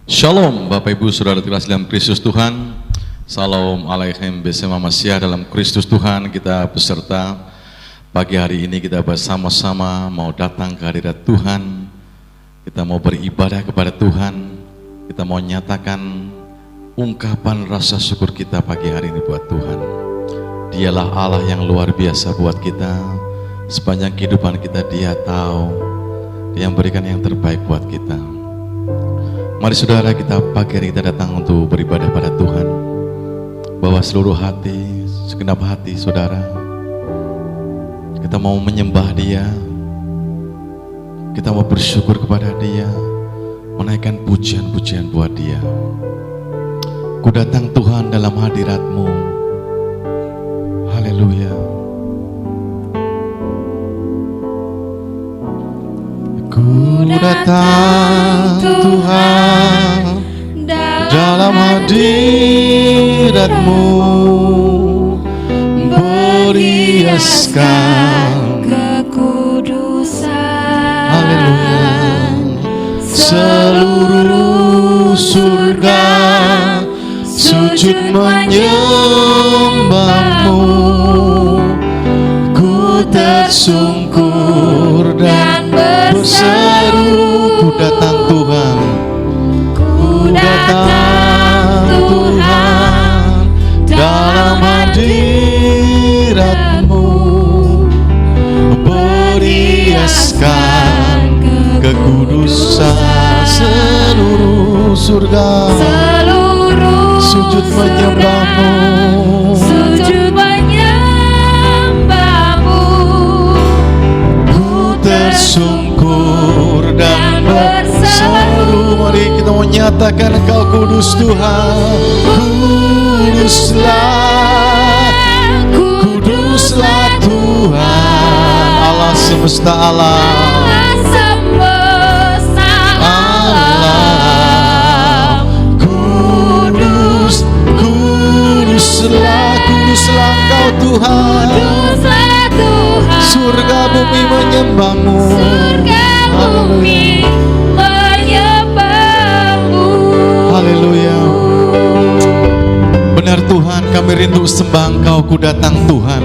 Shalom Bapak Ibu Saudara terkasih dalam Kristus Tuhan. Salam alaikum bersama Masyah dalam Kristus Tuhan. Kita beserta pagi hari ini kita bersama-sama mau datang ke hadirat Tuhan. Kita mau beribadah kepada Tuhan. Kita mau nyatakan ungkapan rasa syukur kita pagi hari ini buat Tuhan. Dialah Allah yang luar biasa buat kita. Sepanjang kehidupan kita Dia tahu, Dia memberikan yang terbaik buat kita. Mari saudara, kita pagi hari kita datang untuk beribadah pada Tuhan. Bawa seluruh hati, segenap hati saudara. Kita mau menyembah Dia. Kita mau bersyukur kepada Dia, menaikkan pujian-pujian buat Dia. Ku datang Tuhan dalam hadirat-Mu. Haleluya. Ku datang Tuhan dalam hadirat-Mu, beriaskan kekudusan. Haleluya. Seluruh surga sujud menyembah-Mu. Ku tersungkur dan berseru, ku datang Tuhan, ku datang Tuhan dalam hadirat-Mu, beriaskan kekudusan. Seluruh surga sujud menyembah-Mu, sujud menyembah-Mu. ku tersungkur dan berseru. Mari kita menyatakan Engkau kudus Tuhan. Kuduslah Tuhan, Allah semesta alam. Kuduslah Engkau Tuhan. Surga bumi menyembah-Mu. Haleluya. Benar Tuhan, kami rindu sembah Engkau. Ku datang Tuhan.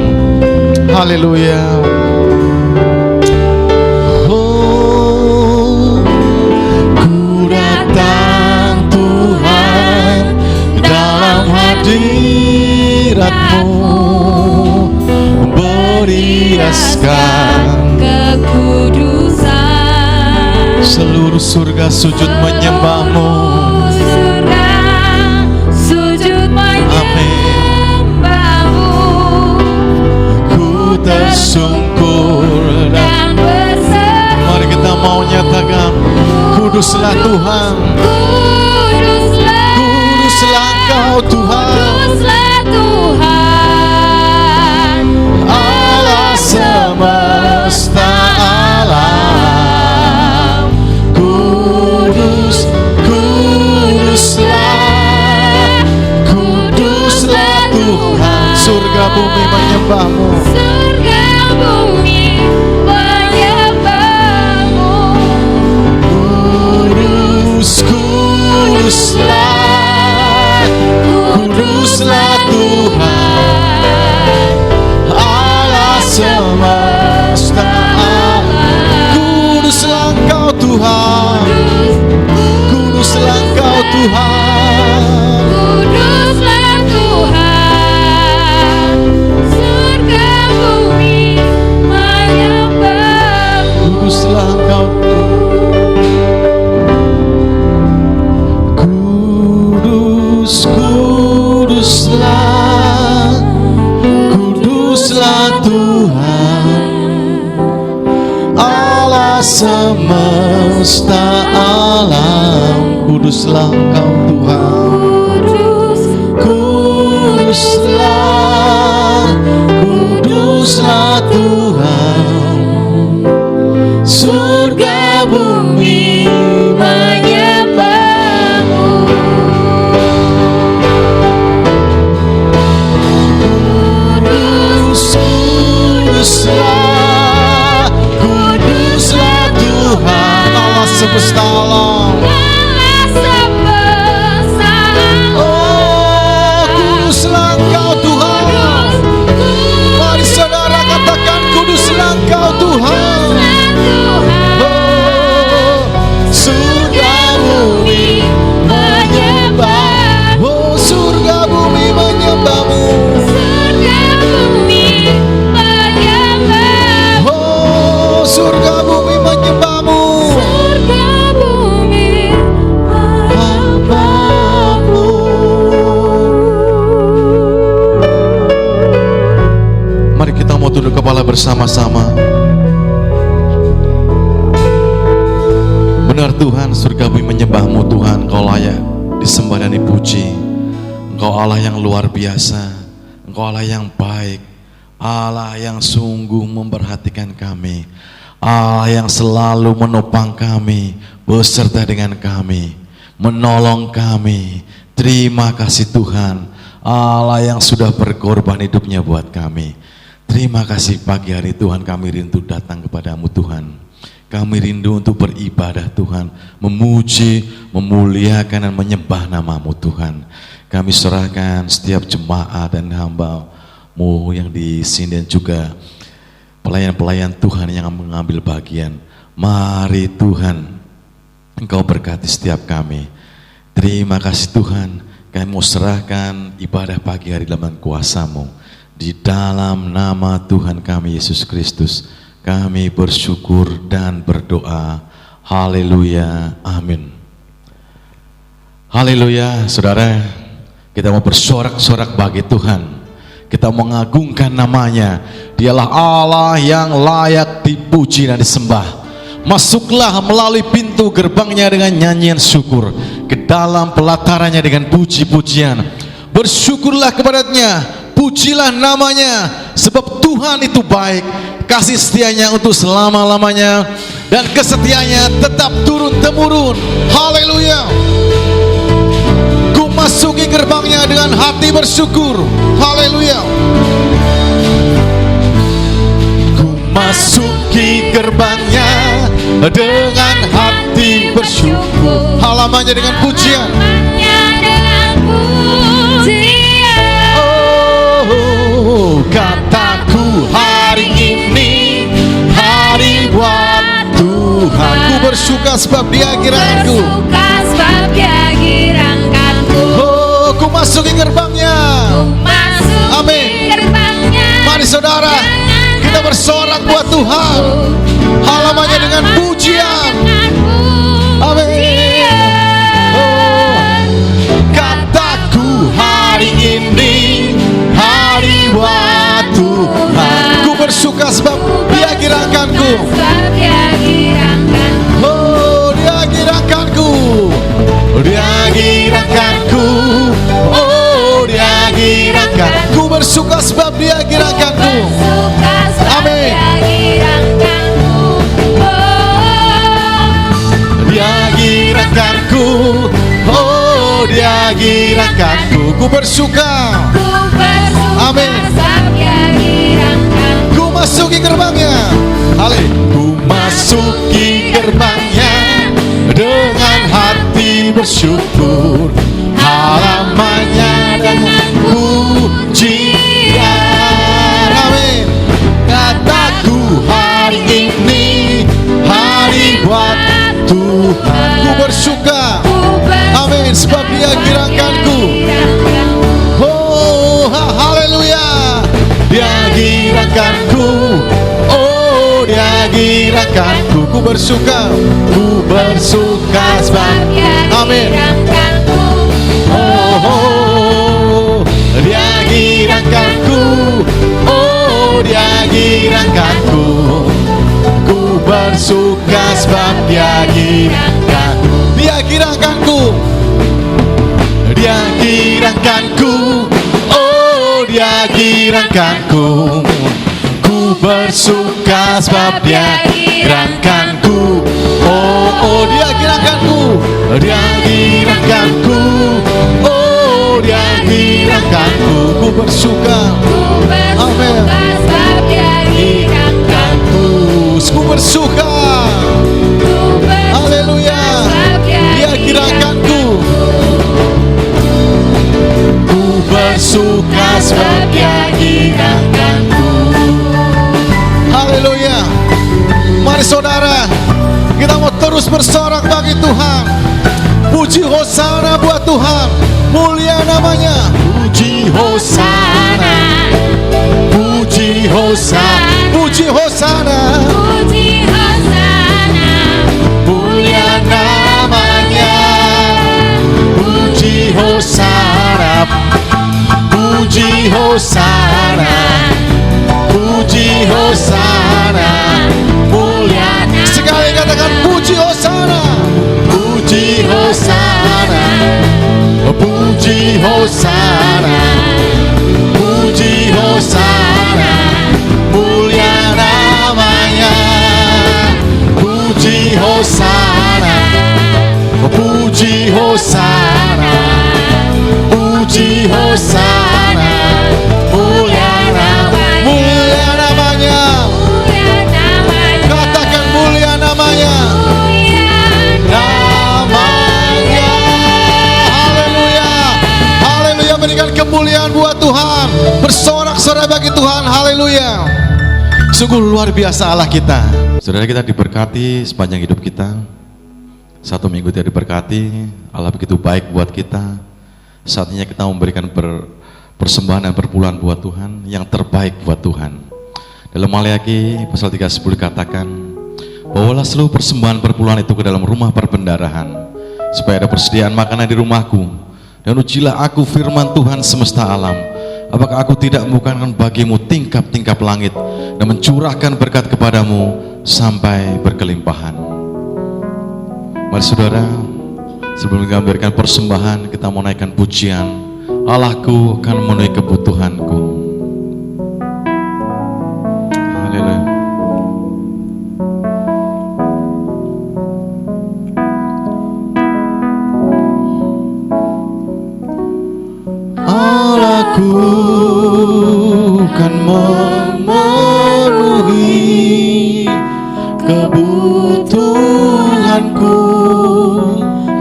Haleluya. Oh, ku datang Tuhan dalam hadirat-Mu, beriaskan kekudusan. Seluruh surga sujud menyembah-Mu. Sujud menyembah-Mu. Ku tersungkur dan berseru. mari kita mau nyatakan kuduslah Tuhan. Kuduslah Engkau Tuhan. Kuduslah Tuhan, Allah semesta alam. Kuduslah Tuhan. Surga bumi menyembah-Mu. surga bumi menyembah-Mu. Kuduslah Tuhan, Allah semesta alam. Kuduslah Engkau Tuhan. Kuduslah Engkau Tuhan. Kuduslah Tuhan, surga bumi menyembah-Mu. Kuduslah Engkau. Kuduslah Tuhan, Allah semesta alam. Kuduslah Engkau Tuhan. Kuduslah Tuhan, surga bumi menyembah-Mu. Kuduslah Tuhan, Allah semesta alam. Allah semesta bersama-sama. Benar Tuhan, surga bumi menyembah-Mu Tuhan. Engkau layak disembah dan dipuji. Engkau Allah yang luar biasa. Engkau Allah yang baik. Allah yang sungguh memperhatikan kami. Allah yang selalu menopang kami, beserta dengan kami, menolong kami. Terima kasih Tuhan, Allah yang sudah berkorban hidupnya buat kami. Terima kasih pagi hari Tuhan, kami rindu datang kepadamu Tuhan. Kami rindu untuk beribadah Tuhan, memuji, memuliakan dan menyembah nama-Mu Tuhan. Kami serahkan setiap jemaat dan hamba-Mu yang di sini dan juga pelayan-pelayan Tuhan yang mengambil bagian. Mari Tuhan, Engkau berkati setiap kami. Terima kasih Tuhan, kami mau serahkan ibadah pagi hari dalam kuasa-Mu. Di dalam nama Tuhan kami Yesus Kristus, kami bersyukur dan berdoa. Haleluya, amin. Haleluya, saudara, kita mau bersorak-sorak bagi Tuhan. Kita mengagungkan namanya. Dialah Allah yang layak dipuji dan disembah. Masuklah melalui pintu gerbangnya dengan nyanyian syukur, ke dalam pelatarannya dengan puji-pujian. Bersyukurlah kepadanya, pujilah namanya, sebab Tuhan itu baik. Kasih setianya untuk selama-lamanya, dan kesetiaannya tetap turun-temurun. Haleluya. Ku masuki gerbangnya dengan hati bersyukur. Haleluya. Ku masuki gerbangnya dengan hati bersyukur. Halamannya dengan pujian. Oh, kataku hari ini hari buat Tuhan. Ku bersuka sebab Dia giranganku. Oh, ku masuki gerbangnya. Amin. Mari saudara, kita bersorak buat Tuhan. Halamannya dengan pujian. Amin. Oh, kataku hari ini hari buat Tuhan. Ku bersuka sebab Dia giranganku. Oh, Dia giranganku. Dia giranganku. Oh, Dia giranganku. Ku bersuka sebab Dia giranganku. Amin. Dia giranganku. Oh, Dia giranganku. Ku bersuka. Amin. Ku masuki gerbangnya. Ku masuki gerbangnya dengan hati bersyukur. Halamannya dengan pujian. Amin. Kataku hari ini hari buat Tuhan. Ku bersuka. Amin. Sebab Dia giranganku. Oh, haleluya. Dia giranganku. Oh, Dia giranganku. Ku bersuka. Ku bersuka sebab. Amin. Oh, Dia giranganku. Oh, Dia giranganku. Ku bersuka sebab Dia giranganku. Dia giranganku. Dia giranganku. Oh, Dia giranganku. Ku bersuka sebab Dia giranganku. Oh, Dia giranganku. Dia giranganku. Oh, Dia giranganku. Ku bersuka. Amin. Giranganku. Ku bersuka. Haleluya. Dia giranganku. Ku bersuka sebab Dia giranganku. Haleluya. Mari saudara, kita mau terus bersorak bagi Tuhan. Puji hosana buat Tuhan. Mulia namanya. Puji hosana. Puji hosana. Puji hosana. Mulia namanya. Puji hosana. Puji hosana. Puji Hosana, mulia nama. Sekali katakan puji Hosana, puji Hosana, puji Hosana, puji Hosana, mulia namanya. Puji Hosana, puji Hosana, puji Hosana, mulia namanya. Mulia namanya. Katakan mulia namanya. Namanya. Haleluya. Haleluya, berikan kemuliaan buat Tuhan. Bersorak-sorai bagi Tuhan. Haleluya. Sungguh luar biasa Allah kita. Saudara, kita diberkati sepanjang hidup kita. 1 minggu kita diberkati. Allah begitu baik buat kita. Saatnya kita memberikan persembahan dan perpuluhan buat Tuhan, yang terbaik buat Tuhan. Dalam Maleakhi pasal 3:10 dikatakan, bawalah seluruh persembahan perpuluhan itu ke dalam rumah perbendarahan, supaya ada persediaan makanan di rumahku. Dan ujilah aku firman Tuhan semesta alam, apakah aku tidak membukakan bagimu tingkap-tingkap langit dan mencurahkan berkat kepadamu sampai berkelimpahan. Mari saudara, sebelum kita memberikan persembahan, kita mau naikkan pujian. Allahku akan memenuhi kebutuhanku. Haleluya. Allahku akan memenuhi kebutuhanku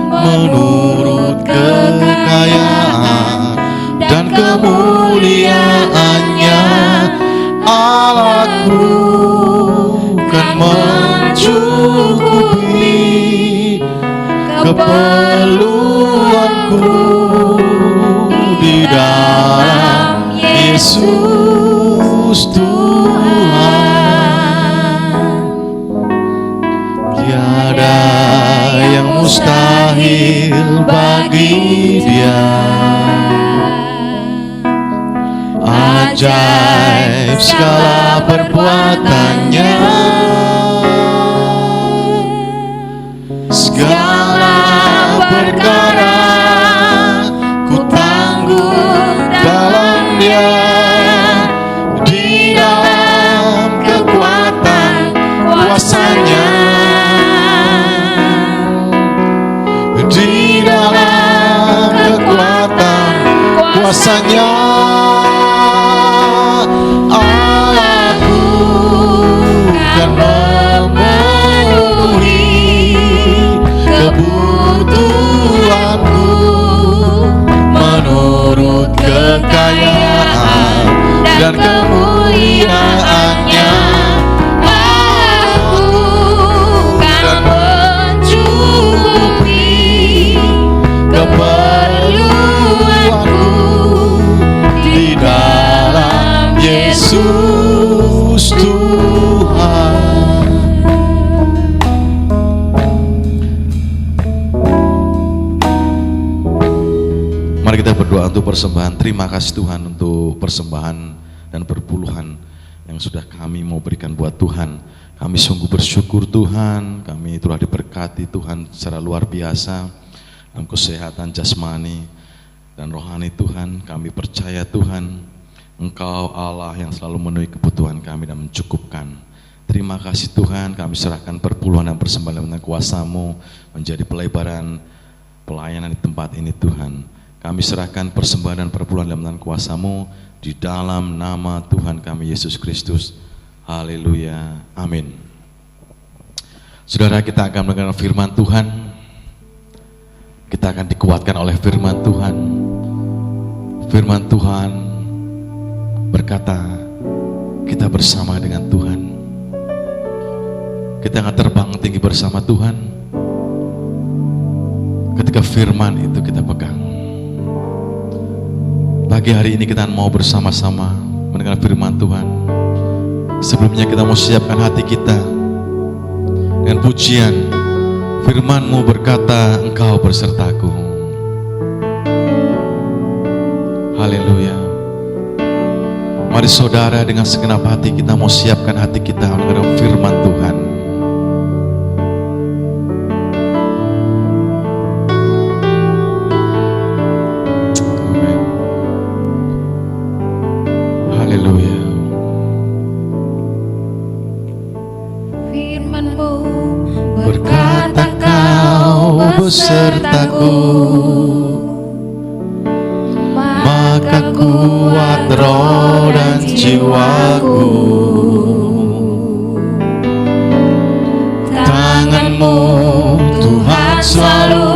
menurut kekayaan dan kemuliaannya. Allahku akan mencukupi keperluanku di dalam Yesus Tuhan. Tiada yang mustahil bagi Dia. Ajaib segala perbuatannya, segala perkara ku tanggung dalam Dia, di dalam kekuatan kuasa-Nya, di dalam kekuatan kuasa-Nya. Allahku akan memenuhi kebutuhanku menurut kekayaan dan kemuliaannya. Aku akan mencukupi keperluanku di dalam Yesus Tuhan. Mari kita berdoa untuk persembahan. Terima kasih Tuhan untuk persembahan dan perpuluhan yang sudah kami mau berikan buat Tuhan. Kami sungguh bersyukur Tuhan, kami telah diberkati Tuhan secara luar biasa dalam kesehatan jasmani dan rohani Tuhan. Kami percaya Tuhan, Engkau Allah yang selalu memenuhi kebutuhan kami dan mencukupkan. Terima kasih Tuhan, kami serahkan perpuluhan dan persembahan dengan kuasa-Mu menjadi pelebaran pelayanan di tempat ini Tuhan. Kami serahkan persembahan dan perpuluhan dalam kuasa-Mu di dalam nama Tuhan kami Yesus Kristus. Haleluya, amin. Saudara, kita akan mendengar firman Tuhan. Kita akan dikuatkan oleh firman Tuhan. Firman Tuhan berkata, kita bersama dengan Tuhan. Kita akan terbang tinggi bersama Tuhan ketika firman itu kita pegang. Pagi hari ini kita mau bersama-sama mendengar firman Tuhan. Sebelumnya kita mau siapkan hati kita dengan pujian. Firman-Mu berkata, Engkau bersertaku. Haleluya. Mari saudara, dengan segenap hati kita mau siapkan hati kita mendengar firman Tuhan. Amin. Haleluya. Firman-Mu Berkata kau besertaku, maka kuat roh dan jiwaku. Tangan-Mu Tuhan selalu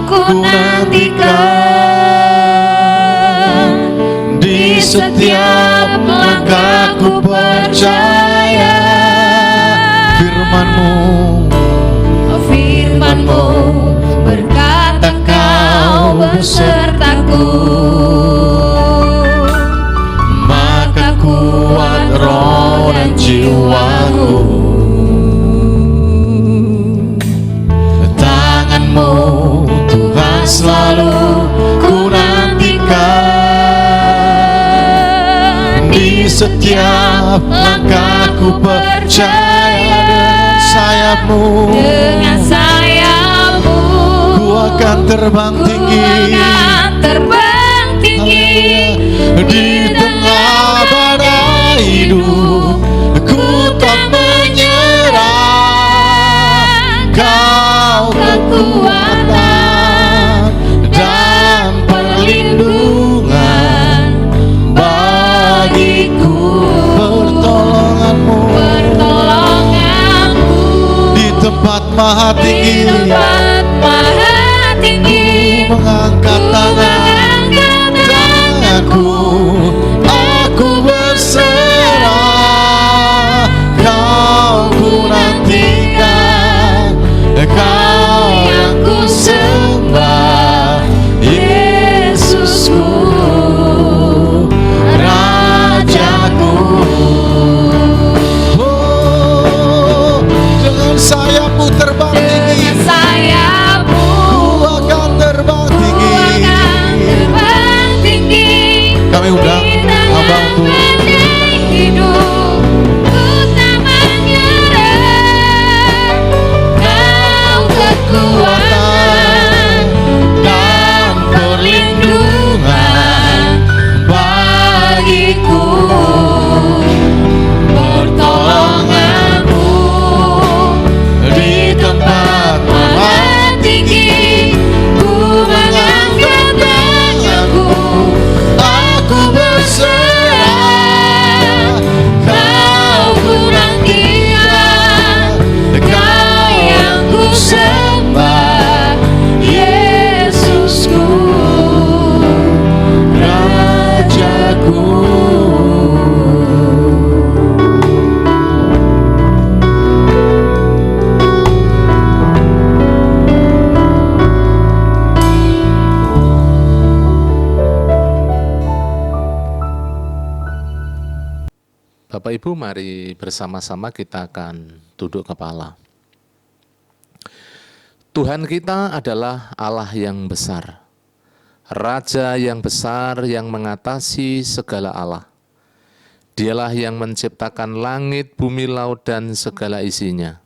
ku nantikan, di setiap langkahku percaya. Firman-Mu, Firman-Mu berkata kau besertaku, maka kuat roh dan jiwaku. Tangan-Mu Tuhan selalu ku nantikan, di setiap langkahku percaya. dengan sayap-Mu ku akan terbang tinggi, di tengah badai hidup. Ku tak menyerah, Kau kekuatan dan perlindungan bagiku. Pertolongan-Mu di tempat maha tinggi, ku mengangkat tanganku, aku berserah. Kau ku nantikan, Kau yang ku sembah, Yesusku, Rajaku. Oh, dengan sayap-Mu terbang tinggi, ku akan terbang tinggi. Kami undang hamba untuk kekuatan dan perlindungan bagiku. Pertolongan-Mu di tempat maha tinggi, ku mengangkat tanganku, aku berserah. Kau ku nantikan, Kau yang ku sembah, Yesusku, Rajaku. Bapak Ibu, mari bersama-sama kita akan duduk kepala. Tuhan kita adalah Allah yang besar, Raja yang besar yang mengatasi segala Allah. Dialah yang menciptakan langit, bumi, laut, dan segala isinya.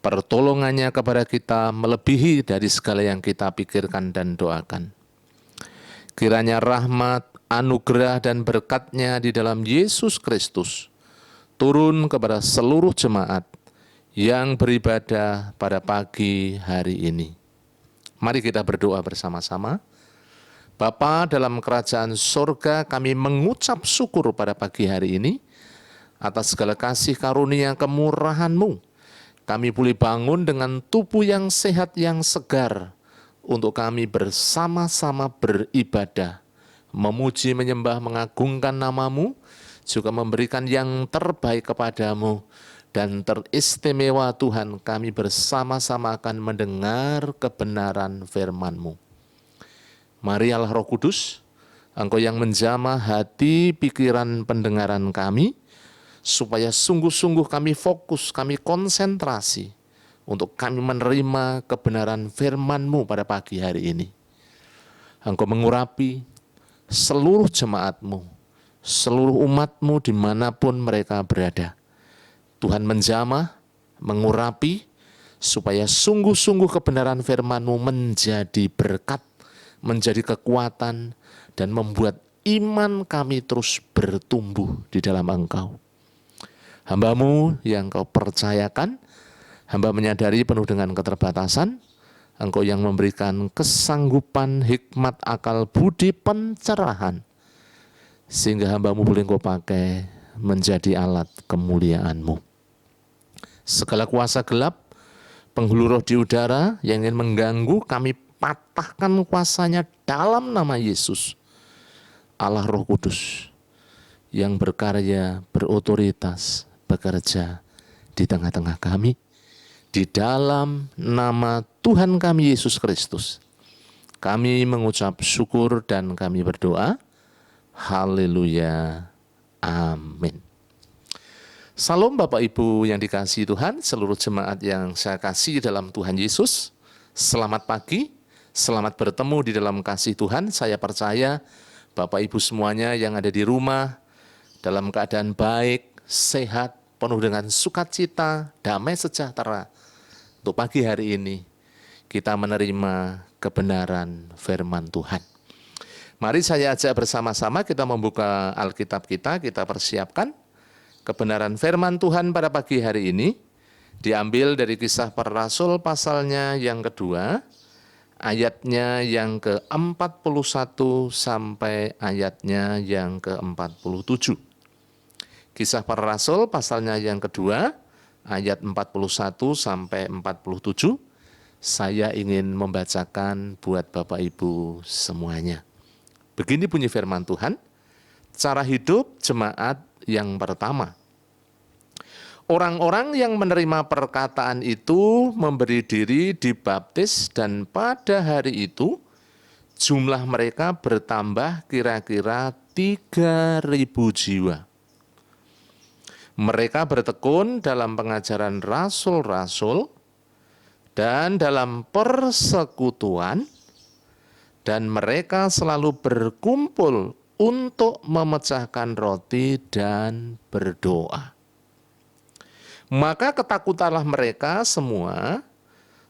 Pertolongannya kepada kita melebihi dari segala yang kita pikirkan dan doakan. Kiranya rahmat, anugerah, dan berkat-Nya di dalam Yesus Kristus turun kepada seluruh jemaat yang beribadah pada pagi hari ini. Mari kita berdoa bersama-sama. Bapa dalam kerajaan sorga, kami mengucap syukur pada pagi hari ini atas segala kasih karunia kemurahan-Mu. Kami boleh bangun dengan tubuh yang sehat, yang segar, untuk kami bersama-sama beribadah, memuji, menyembah, mengagungkan nama-Mu, juga memberikan yang terbaik kepadamu. Dan teristimewa Tuhan, kami bersama-sama akan mendengar kebenaran firman-Mu. Mari Allah Roh Kudus, Engkau yang menjamah hati, pikiran, pendengaran kami, supaya sungguh-sungguh kami fokus, kami konsentrasi, untuk kami menerima kebenaran firman-Mu pada pagi hari ini. Engkau mengurapi seluruh jemaat-Mu, seluruh umat-Mu dimanapun mereka berada. Tuhan menjamah, mengurapi, supaya sungguh-sungguh kebenaran firman-Mu menjadi berkat, menjadi kekuatan, dan membuat iman kami terus bertumbuh di dalam Engkau. Hamba-Mu yang Kau percayakan, hamba menyadari penuh dengan keterbatasan, Engkau yang memberikan kesanggupan, hikmat, akal, budi, pencerahan, sehingga hamba-Mu boleh Engkau pakai menjadi alat kemuliaan-Mu. Segala kuasa gelap, penghulu roh di udara yang ingin mengganggu, kami patahkan kuasanya dalam nama Yesus. Allah Roh Kudus yang berkarya, berotoritas, bekerja di tengah-tengah kami, di dalam nama Tuhan kami Yesus Kristus. Kami mengucap syukur dan kami berdoa. Haleluya. Amin. Salam Bapak Ibu yang dikasihi Tuhan, seluruh jemaat yang saya kasih dalam Tuhan Yesus. Selamat pagi, selamat bertemu di dalam kasih Tuhan. Saya percaya Bapak Ibu semuanya yang ada di rumah dalam keadaan baik, sehat, penuh dengan sukacita, damai sejahtera. Untuk pagi hari ini kita menerima kebenaran firman Tuhan. Mari saya ajak bersama-sama kita membuka Alkitab kita persiapkan. Kebenaran firman Tuhan pada pagi hari ini diambil dari Kisah Para Rasul pasalnya yang kedua, ayatnya yang ke-41 sampai ayatnya yang ke-47. Kisah Para Rasul pasalnya yang kedua, ayat 41 sampai 47. Saya ingin membacakan buat Bapak Ibu semuanya. Begini bunyi firman Tuhan, cara hidup jemaat yang pertama. Orang-orang yang menerima perkataan itu memberi diri dibaptis, dan pada hari itu jumlah mereka bertambah kira-kira 3.000 jiwa. Mereka bertekun dalam pengajaran rasul-rasul dan dalam persekutuan, dan mereka selalu berkumpul untuk memecahkan roti dan berdoa. Maka ketakutanlah mereka semua,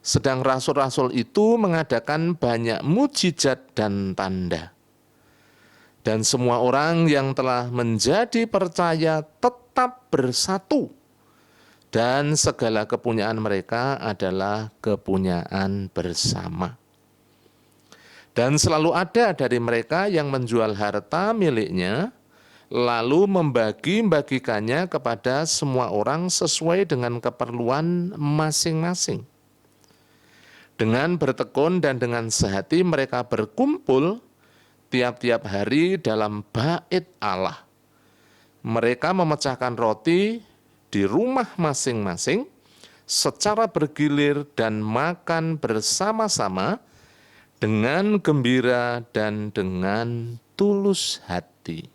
sedang rasul-rasul itu mengadakan banyak mujizat dan tanda. Dan semua orang yang telah menjadi percaya tetap bersatu, dan segala kepunyaan mereka adalah kepunyaan bersama. Dan selalu ada dari mereka yang menjual harta miliknya, lalu membagi-bagikannya kepada semua orang sesuai dengan keperluan masing-masing. Dengan bertekun dan dengan sehati mereka berkumpul tiap-tiap hari dalam bait Allah. Mereka memecahkan roti di rumah masing-masing secara bergilir dan makan bersama-sama dengan gembira dan dengan tulus hati,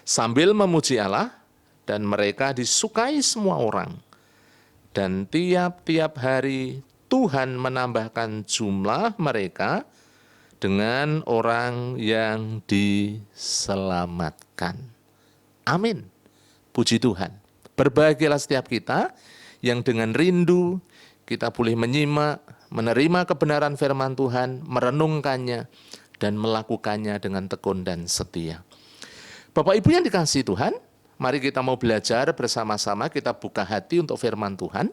sambil memuji Allah, dan mereka disukai semua orang. Dan tiap-tiap hari Tuhan menambahkan jumlah mereka dengan orang yang diselamatkan. Amin. Puji Tuhan. Berbahagialah setiap kita yang dengan rindu kita boleh menyimak, menerima kebenaran firman Tuhan, merenungkannya, dan melakukannya dengan tekun dan setia. Bapak Ibu yang dikasihi Tuhan, mari kita mau belajar bersama-sama, kita buka hati untuk firman Tuhan.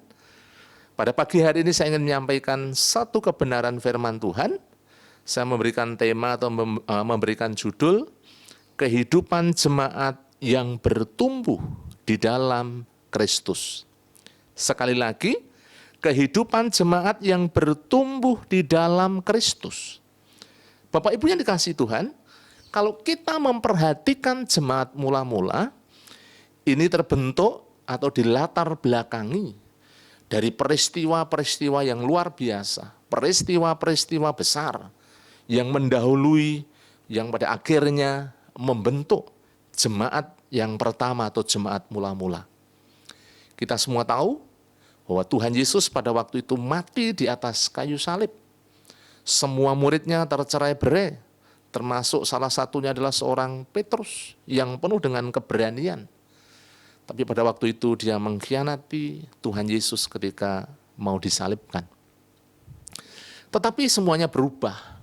Pada pagi hari ini saya ingin menyampaikan satu kebenaran firman Tuhan. Saya memberikan tema atau memberikan judul, kehidupan jemaat yang bertumbuh di dalam Kristus. Sekali lagi, kehidupan jemaat yang bertumbuh di dalam Kristus. Bapak Ibu yang dikasihi Tuhan, kalau kita memperhatikan jemaat mula-mula, ini terbentuk atau dilatar belakangi dari peristiwa-peristiwa yang luar biasa, peristiwa-peristiwa besar yang mendahului, yang pada akhirnya membentuk jemaat yang pertama atau jemaat mula-mula. Kita semua tahu bahwa Tuhan Yesus pada waktu itu mati di atas kayu salib. Semua muridnya tercerai-berai, Termasuk salah satunya adalah seorang Petrus yang penuh dengan keberanian. Tapi pada waktu itu dia mengkhianati Tuhan Yesus ketika mau disalibkan. Tetapi semuanya berubah.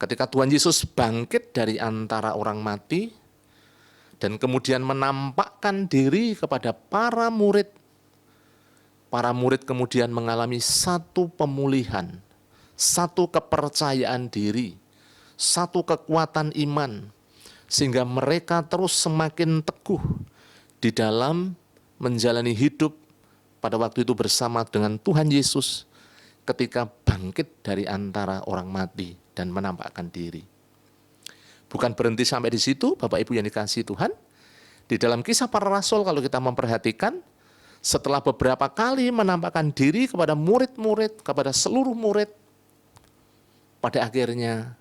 Ketika Tuhan Yesus bangkit dari antara orang mati dan kemudian menampakkan diri kepada para murid kemudian mengalami satu pemulihan, satu kepercayaan diri, satu kekuatan iman, sehingga mereka terus semakin teguh di dalam menjalani hidup pada waktu itu bersama dengan Tuhan Yesus ketika bangkit dari antara orang mati dan menampakkan diri. Bukan berhenti sampai di situ, Bapak Ibu yang dikasihi Tuhan. Di dalam Kisah Para Rasul kalau kita memperhatikan, setelah beberapa kali menampakkan diri kepada murid-murid, kepada seluruh murid, pada akhirnya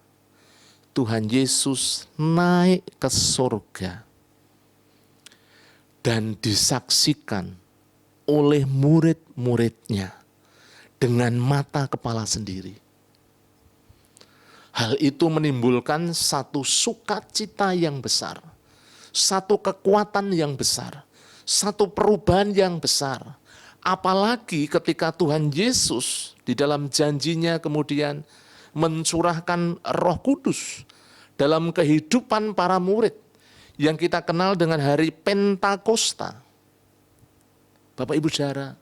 Tuhan Yesus naik ke surga dan disaksikan oleh murid-muridnya dengan mata kepala sendiri. Hal itu menimbulkan satu sukacita yang besar, satu kekuatan yang besar, satu perubahan yang besar. Apalagi ketika Tuhan Yesus di dalam janjinya kemudian mencurahkan Roh Kudus dalam kehidupan para murid yang kita kenal dengan hari Pentakosta. Bapak Ibu Saudara,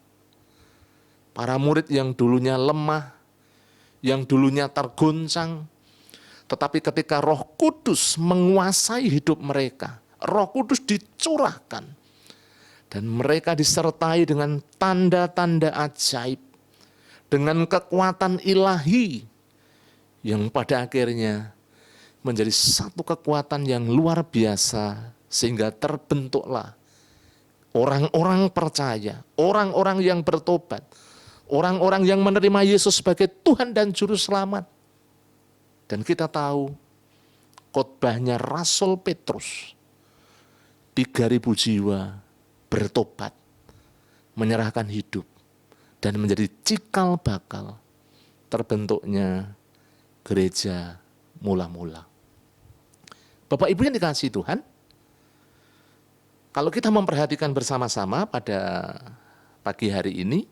para murid yang dulunya lemah, yang dulunya tergoncang, tetapi ketika Roh Kudus menguasai hidup mereka, Roh Kudus dicurahkan, dan mereka disertai dengan tanda-tanda ajaib, dengan kekuatan ilahi, yang pada akhirnya menjadi satu kekuatan yang luar biasa, sehingga terbentuklah orang-orang percaya, orang-orang yang bertobat, orang-orang yang menerima Yesus sebagai Tuhan dan Juru Selamat. Dan kita tahu khotbahnya Rasul Petrus, 3.000 jiwa bertobat, menyerahkan hidup, dan menjadi cikal bakal terbentuknya gereja mula-mula. Bapak Ibu yang dikasihi Tuhan, kalau kita memperhatikan bersama-sama pada pagi hari ini,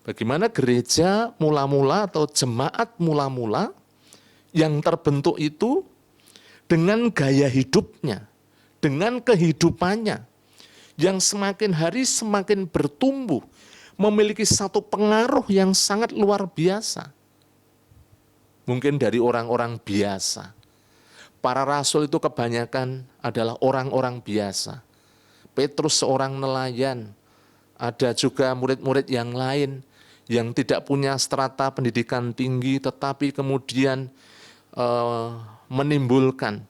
bagaimana gereja mula-mula atau jemaat mula-mula yang terbentuk itu dengan gaya hidupnya, dengan kehidupannya, yang semakin hari semakin bertumbuh, memiliki satu pengaruh yang sangat luar biasa. Mungkin dari orang-orang biasa. Para rasul itu kebanyakan adalah orang-orang biasa. Petrus seorang nelayan, ada juga murid-murid yang lain yang tidak punya strata pendidikan tinggi, tetapi kemudian menimbulkan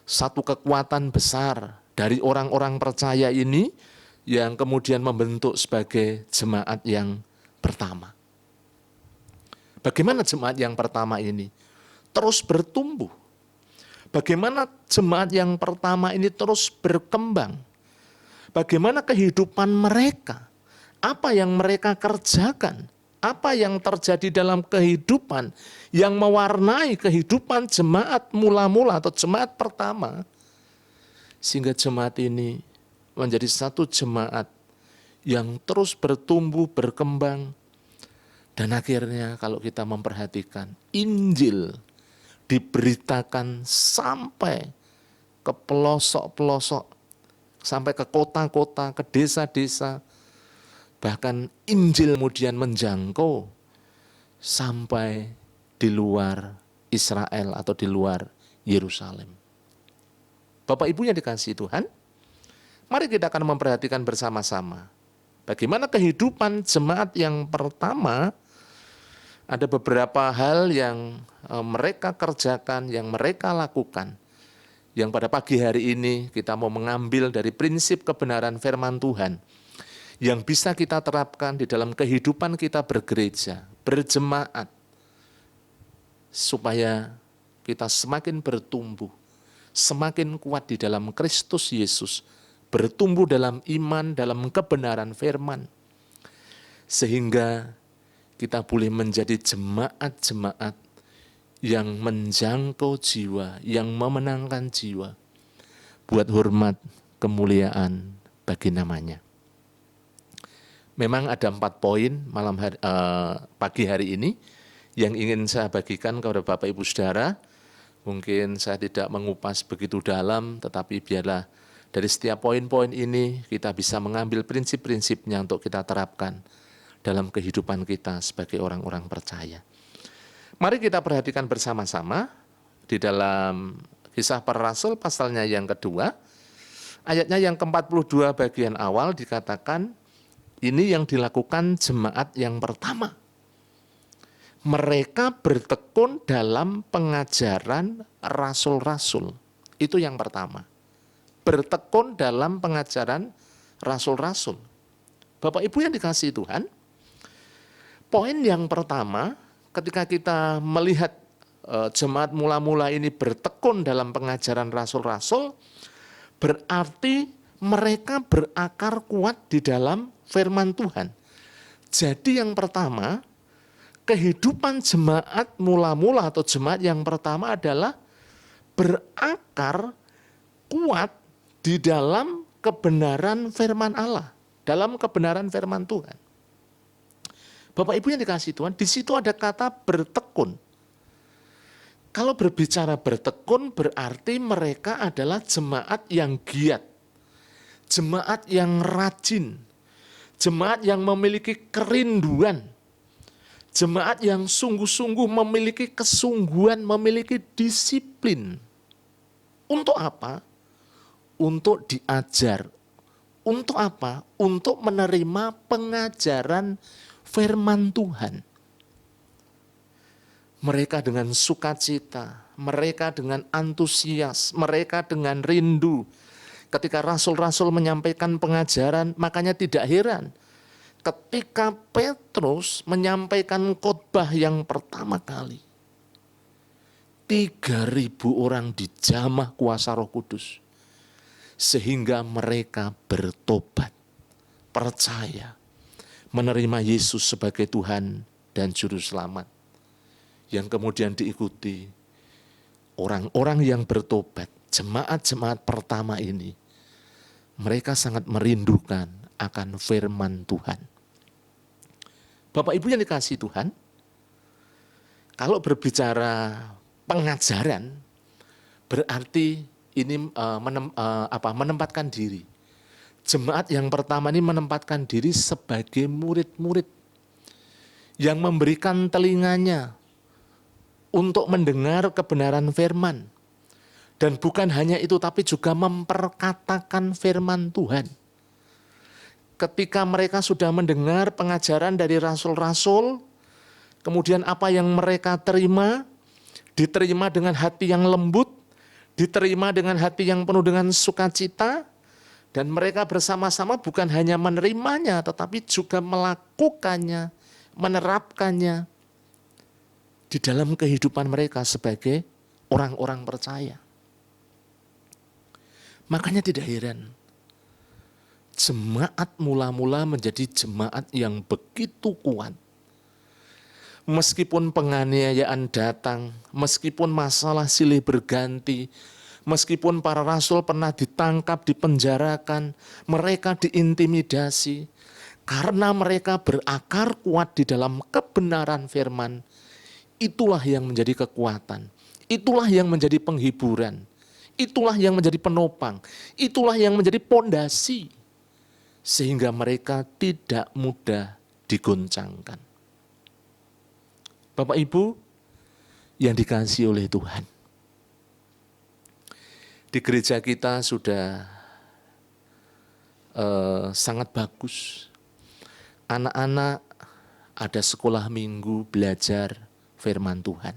satu kekuatan besar dari orang-orang percaya ini yang kemudian membentuk sebagai jemaat yang pertama. Bagaimana jemaat yang pertama ini terus bertumbuh? Bagaimana jemaat yang pertama ini terus berkembang? Bagaimana kehidupan mereka? Apa yang mereka kerjakan? Apa yang terjadi dalam kehidupan yang mewarnai kehidupan jemaat mula-mula atau jemaat pertama, sehingga jemaat ini menjadi satu jemaat yang terus bertumbuh, berkembang, dan akhirnya kalau kita memperhatikan, Injil diberitakan sampai ke pelosok-pelosok, sampai ke kota-kota, ke desa-desa. Bahkan Injil kemudian menjangkau sampai di luar Israel atau di luar Yerusalem. Bapak Ibu yang dikasihi Tuhan, mari kita akan memperhatikan bersama-sama bagaimana kehidupan jemaat yang pertama. Ada beberapa hal yang mereka kerjakan, yang mereka lakukan, yang pada pagi hari ini kita mau mengambil dari prinsip kebenaran firman Tuhan, yang bisa kita terapkan di dalam kehidupan kita bergereja, berjemaat, supaya kita semakin bertumbuh, semakin kuat di dalam Kristus Yesus, bertumbuh dalam iman, dalam kebenaran firman, sehingga kita boleh menjadi jemaat-jemaat yang menjangkau jiwa, yang memenangkan jiwa, buat hormat kemuliaan bagi namanya. Memang ada 4 poin pagi hari ini yang ingin saya bagikan kepada Bapak Ibu Saudara. Mungkin saya tidak mengupas begitu dalam, tetapi biarlah dari setiap poin-poin ini kita bisa mengambil prinsip-prinsipnya untuk kita terapkan dalam kehidupan kita sebagai orang-orang percaya. Mari kita perhatikan bersama-sama di dalam Kisah Para Rasul pasalnya yang kedua, ayatnya yang ke-42 bagian awal dikatakan, ini yang dilakukan jemaat yang pertama. Mereka bertekun dalam pengajaran rasul-rasul. Itu yang pertama. Bertekun dalam pengajaran rasul-rasul. Bapak Ibu yang dikasihi Tuhan, poin yang pertama ketika kita melihat jemaat mula-mula ini bertekun dalam pengajaran rasul-rasul, berarti mereka berakar kuat di dalam firman Tuhan. Jadi yang pertama, kehidupan jemaat mula-mula atau jemaat yang pertama adalah berakar kuat di dalam kebenaran firman Allah, dalam kebenaran firman Tuhan. Bapak Ibu yang dikasihi Tuhan, di situ ada kata bertekun. Kalau berbicara bertekun berarti mereka adalah jemaat yang giat, jemaat yang rajin, jemaat yang memiliki kerinduan, jemaat yang sungguh-sungguh memiliki kesungguhan, memiliki disiplin. Untuk apa? Untuk diajar. Untuk apa? Untuk menerima pengajaran firman Tuhan. Mereka dengan sukacita, mereka dengan antusias, mereka dengan rindu. Ketika rasul-rasul menyampaikan pengajaran, makanya tidak heran ketika Petrus menyampaikan khotbah yang pertama kali, 3.000 orang dijamah kuasa Roh Kudus, sehingga mereka bertobat, percaya, menerima Yesus sebagai Tuhan dan Juru Selamat. Yang kemudian diikuti orang-orang yang bertobat, jemaat-jemaat pertama ini, mereka sangat merindukan akan firman Tuhan. Bapak Ibu yang dikasihi Tuhan, kalau berbicara pengajaran, berarti ini menempatkan diri. Jemaat yang pertama ini menempatkan diri sebagai murid-murid yang memberikan telinganya untuk mendengar kebenaran firman. Dan bukan hanya itu, tapi juga memperkatakan firman Tuhan. Ketika mereka sudah mendengar pengajaran dari rasul-rasul, kemudian apa yang mereka terima, diterima dengan hati yang lembut, diterima dengan hati yang penuh dengan sukacita, dan mereka bersama-sama bukan hanya menerimanya, tetapi juga melakukannya, menerapkannya di dalam kehidupan mereka sebagai orang-orang percaya. Makanya tidak heran, jemaat mula-mula menjadi jemaat yang begitu kuat. Meskipun penganiayaan datang, meskipun masalah silih berganti, meskipun para rasul pernah ditangkap, dipenjarakan, mereka diintimidasi, karena mereka berakar kuat di dalam kebenaran firman, itulah yang menjadi kekuatan, itulah yang menjadi penghiburan, itulah yang menjadi penopang, itulah yang menjadi pondasi, sehingga mereka tidak mudah digoncangkan. Bapak Ibu yang dikasihi oleh Tuhan, di gereja kita sudah sangat bagus. Anak-anak ada sekolah minggu belajar firman Tuhan.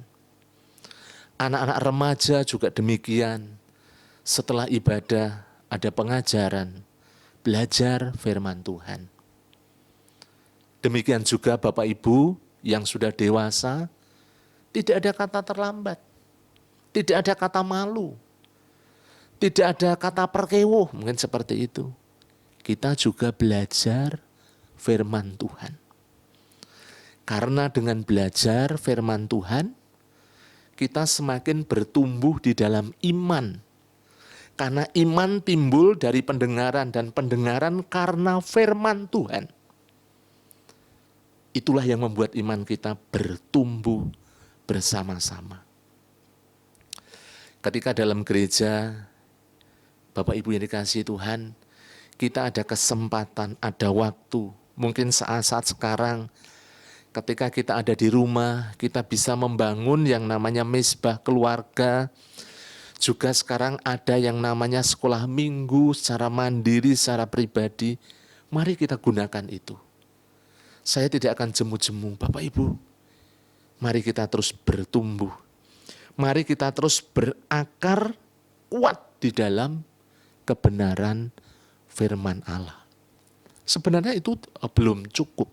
Anak-anak remaja juga demikian. Setelah ibadah ada pengajaran, belajar firman Tuhan. Demikian juga Bapak Ibu yang sudah dewasa, tidak ada kata terlambat, tidak ada kata malu, tidak ada kata perkewuh, mungkin seperti itu. Kita juga belajar firman Tuhan. Karena dengan belajar firman Tuhan, kita semakin bertumbuh di dalam iman. Karena iman timbul dari pendengaran dan pendengaran karena firman Tuhan. Itulah yang membuat iman kita bertumbuh bersama-sama. Ketika dalam gereja, Bapak Ibu yang dikasihi Tuhan, kita ada kesempatan, ada waktu. Mungkin saat-saat sekarang, ketika kita ada di rumah, kita bisa membangun yang namanya mezbah keluarga. Juga sekarang ada yang namanya sekolah minggu secara mandiri, secara pribadi. Mari kita gunakan itu. Saya tidak akan jemu-jemu, Bapak Ibu. Mari kita terus bertumbuh. Mari kita terus berakar kuat di dalam kebenaran firman Allah. Sebenarnya itu belum cukup.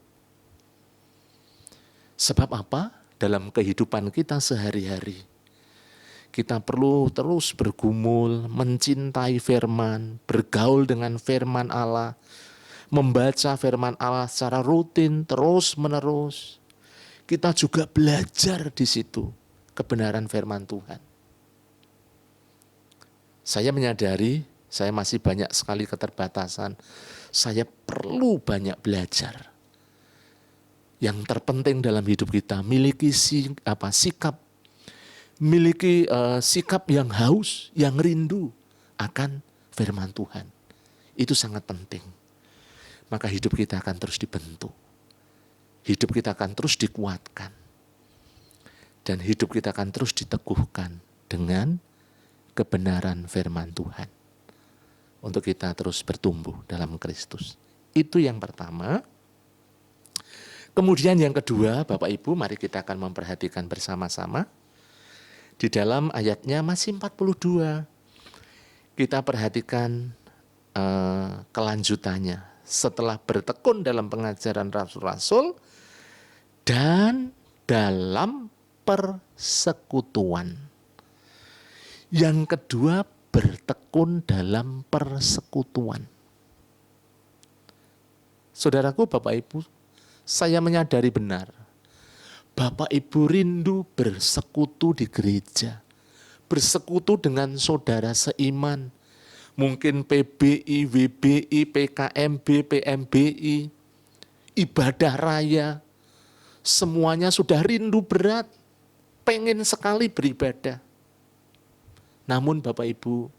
Sebab apa? Dalam kehidupan kita sehari-hari, kita perlu terus bergumul, mencintai firman, bergaul dengan firman Allah, membaca firman Allah secara rutin, terus-menerus. Kita juga belajar di situ kebenaran firman Tuhan. Saya menyadari, saya masih banyak sekali keterbatasan. Saya perlu banyak belajar. Yang terpenting dalam hidup kita, miliki sikap, miliki sikap yang haus, yang rindu akan firman Tuhan. Itu sangat penting. Maka hidup kita akan terus dibentuk. Hidup kita akan terus dikuatkan. Dan hidup kita akan terus diteguhkan dengan kebenaran firman Tuhan. Untuk kita terus bertumbuh dalam Kristus. Itu yang pertama. Kemudian yang kedua, Bapak Ibu, mari kita akan memperhatikan bersama-sama. Di dalam ayatnya masih 42. Kita perhatikan kelanjutannya. Setelah bertekun dalam pengajaran rasul-rasul dan dalam persekutuan. Yang kedua, bertekun dalam persekutuan. Saudaraku, Bapak Ibu, saya menyadari benar, Bapak Ibu rindu bersekutu di gereja, bersekutu dengan saudara seiman, mungkin PBI, WBI, PKMB, PMBI, ibadah raya, semuanya sudah rindu berat, pengen sekali beribadah. Namun Bapak Ibu,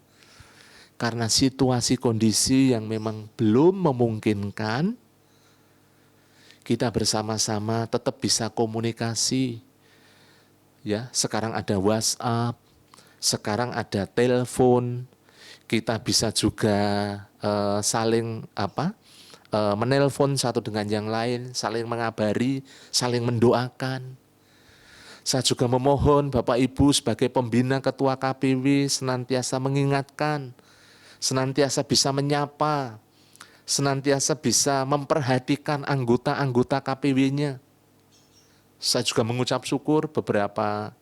karena situasi kondisi yang memang belum memungkinkan, kita bersama-sama tetap bisa komunikasi. Ya, sekarang ada WhatsApp, sekarang ada telepon. Kita bisa juga saling menelpon satu dengan yang lain, saling mengabari, saling mendoakan. Saya juga memohon Bapak Ibu sebagai pembina ketua KPW senantiasa mengingatkan, senantiasa bisa menyapa, senantiasa bisa memperhatikan anggota-anggota KPW-nya. Saya juga mengucap syukur beberapa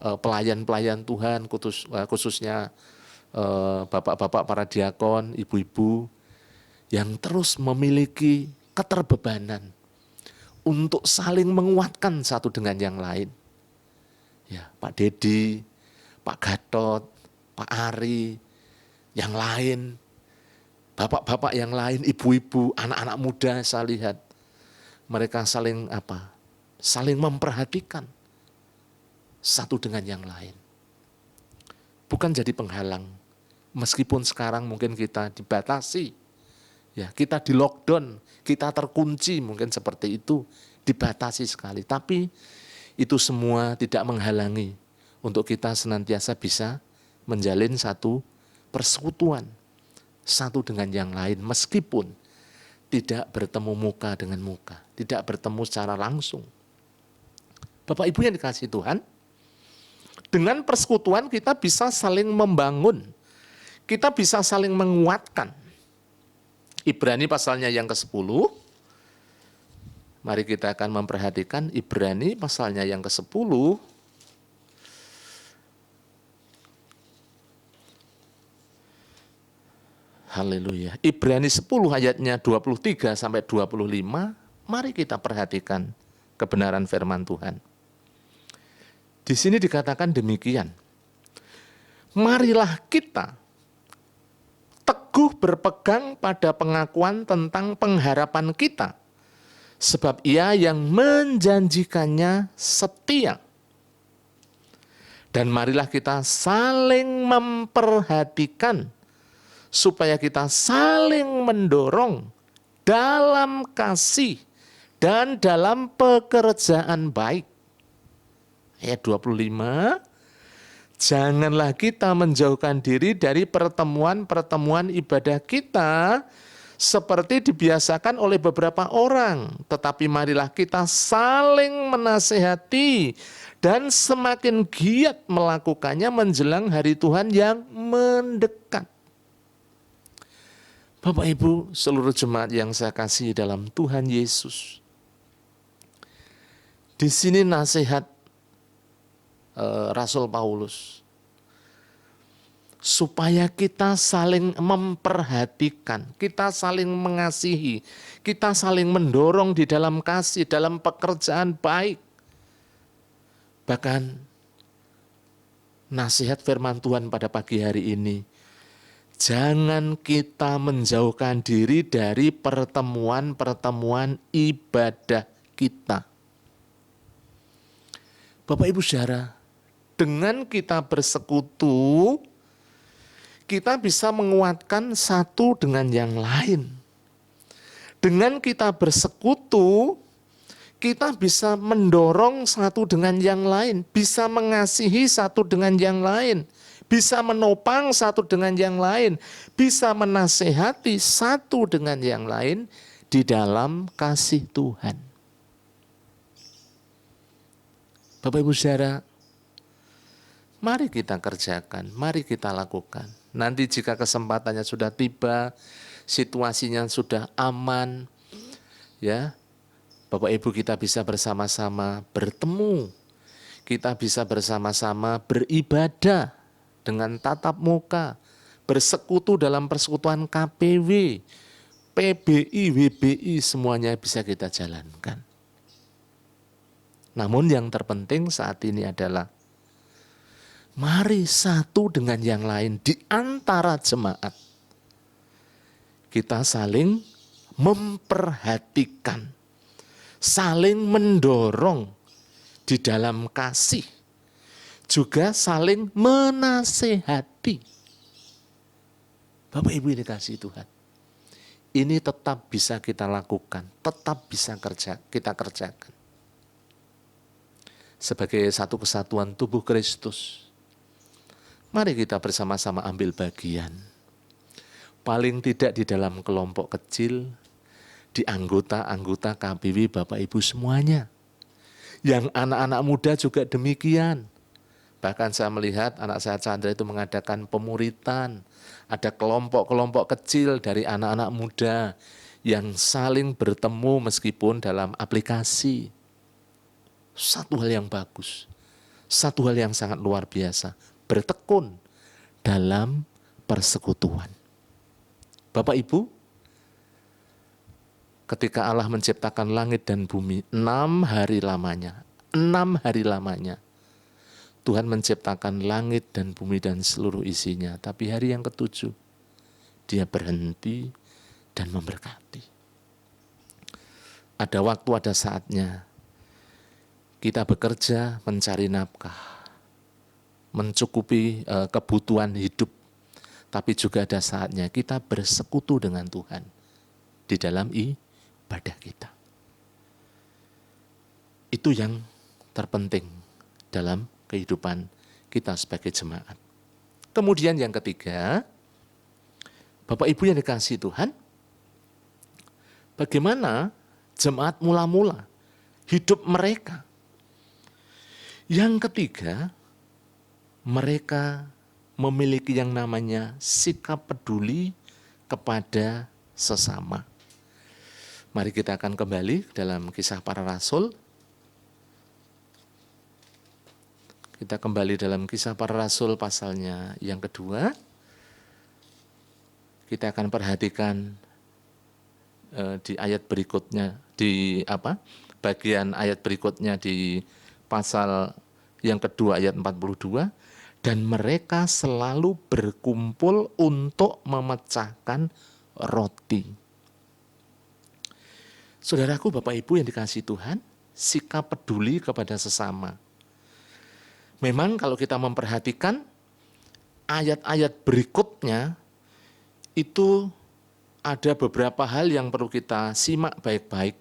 pelayan-pelayan Tuhan, khususnya bapak-bapak para diakon, ibu-ibu, yang terus memiliki keterbebanan untuk saling menguatkan satu dengan yang lain. Ya, Pak Dedi, Pak Gatot, Pak Ari, yang lain, bapak-bapak yang lain, ibu-ibu, anak-anak muda saya lihat, mereka saling memperhatikan satu dengan yang lain. Bukan jadi penghalang, meskipun sekarang mungkin kita dibatasi, ya kita di lockdown, kita terkunci mungkin seperti itu, dibatasi sekali. Tapi itu semua tidak menghalangi untuk kita senantiasa bisa menjalin satu persekutuan satu dengan yang lain meskipun tidak bertemu muka dengan muka, tidak bertemu secara langsung. Bapak Ibu yang dikasihi Tuhan, dengan persekutuan kita bisa saling membangun, kita bisa saling menguatkan. Ibrani pasalnya yang ke-10, mari kita akan memperhatikan Ibrani pasalnya yang ke-10. Haleluya. Ibrani 10 ayatnya 23 sampai 25, mari kita perhatikan kebenaran firman Tuhan. Di sini dikatakan demikian. Marilah kita teguh berpegang pada pengakuan tentang pengharapan kita, sebab Ia yang menjanjikannya setia. Dan marilah kita saling memperhatikan, supaya kita saling mendorong dalam kasih dan dalam pekerjaan baik. Ayat 25, janganlah kita menjauhkan diri dari pertemuan-pertemuan ibadah kita seperti dibiasakan oleh beberapa orang, tetapi marilah kita saling menasehati dan semakin giat melakukannya menjelang hari Tuhan yang mendekat. Bapak Ibu, seluruh jemaat yang saya kasihi dalam Tuhan Yesus, di sini nasihat Rasul Paulus, supaya kita saling memperhatikan, kita saling mengasihi, kita saling mendorong di dalam kasih, dalam pekerjaan baik. Bahkan nasihat firman Tuhan pada pagi hari ini, jangan kita menjauhkan diri dari pertemuan-pertemuan ibadah kita. Bapak Ibu saudara, dengan kita bersekutu, kita bisa menguatkan satu dengan yang lain. Dengan kita bersekutu, kita bisa mendorong satu dengan yang lain, bisa mengasihi satu dengan yang lain, bisa menopang satu dengan yang lain, bisa menasehati satu dengan yang lain di dalam kasih Tuhan. Bapak Ibu saudara, mari kita kerjakan, mari kita lakukan. Nanti jika kesempatannya sudah tiba, situasinya sudah aman, ya, Bapak Ibu kita bisa bersama-sama bertemu, kita bisa bersama-sama beribadah dengan tatap muka, bersekutu dalam persekutuan KPW, PBI, WBI, semuanya bisa kita jalankan. Namun yang terpenting saat ini adalah mari satu dengan yang lain di antara jemaat. Kita saling memperhatikan, saling mendorong di dalam kasih, juga saling menasehati. Bapak Ibu yang dikasihi Tuhan, ini tetap bisa kita lakukan, tetap bisa kita kerjakan. Sebagai satu kesatuan tubuh Kristus, mari kita bersama-sama ambil bagian. Paling tidak di dalam kelompok kecil, di anggota-anggota KBW Bapak Ibu semuanya. Yang anak-anak muda juga demikian. Bahkan saya melihat anak saya Chandra itu mengadakan pemuritan. Ada kelompok-kelompok kecil dari anak-anak muda yang saling bertemu meskipun dalam aplikasi. Satu hal yang bagus, satu hal yang sangat luar biasa, bertekun dalam persekutuan. Bapak Ibu, ketika Allah menciptakan langit dan bumi, 6 hari lamanya, Tuhan menciptakan langit dan bumi dan seluruh isinya. Tapi hari yang ke-7, Dia berhenti dan memberkati. Ada waktu, ada saatnya, kita bekerja mencari nafkah, mencukupi kebutuhan hidup, tapi juga ada saatnya kita bersekutu dengan Tuhan di dalam ibadah kita. Itu yang terpenting dalam kehidupan kita sebagai jemaat. Kemudian yang ketiga, Bapak Ibu yang dikasihi Tuhan, bagaimana jemaat mula-mula hidup mereka? Yang ketiga, mereka memiliki yang namanya sikap peduli kepada sesama. Mari kita akan kembali dalam Kisah Para Rasul. Kita kembali dalam Kisah Para Rasul pasalnya yang kedua. Kita akan perhatikan di ayat berikutnya, bagian ayat berikutnya di pasal yang kedua ayat 42, dan mereka selalu berkumpul untuk memecahkan roti. Saudaraku, Bapak Ibu yang dikasihi Tuhan, sikap peduli kepada sesama. Memang kalau kita memperhatikan ayat-ayat berikutnya, itu ada beberapa hal yang perlu kita simak baik-baik.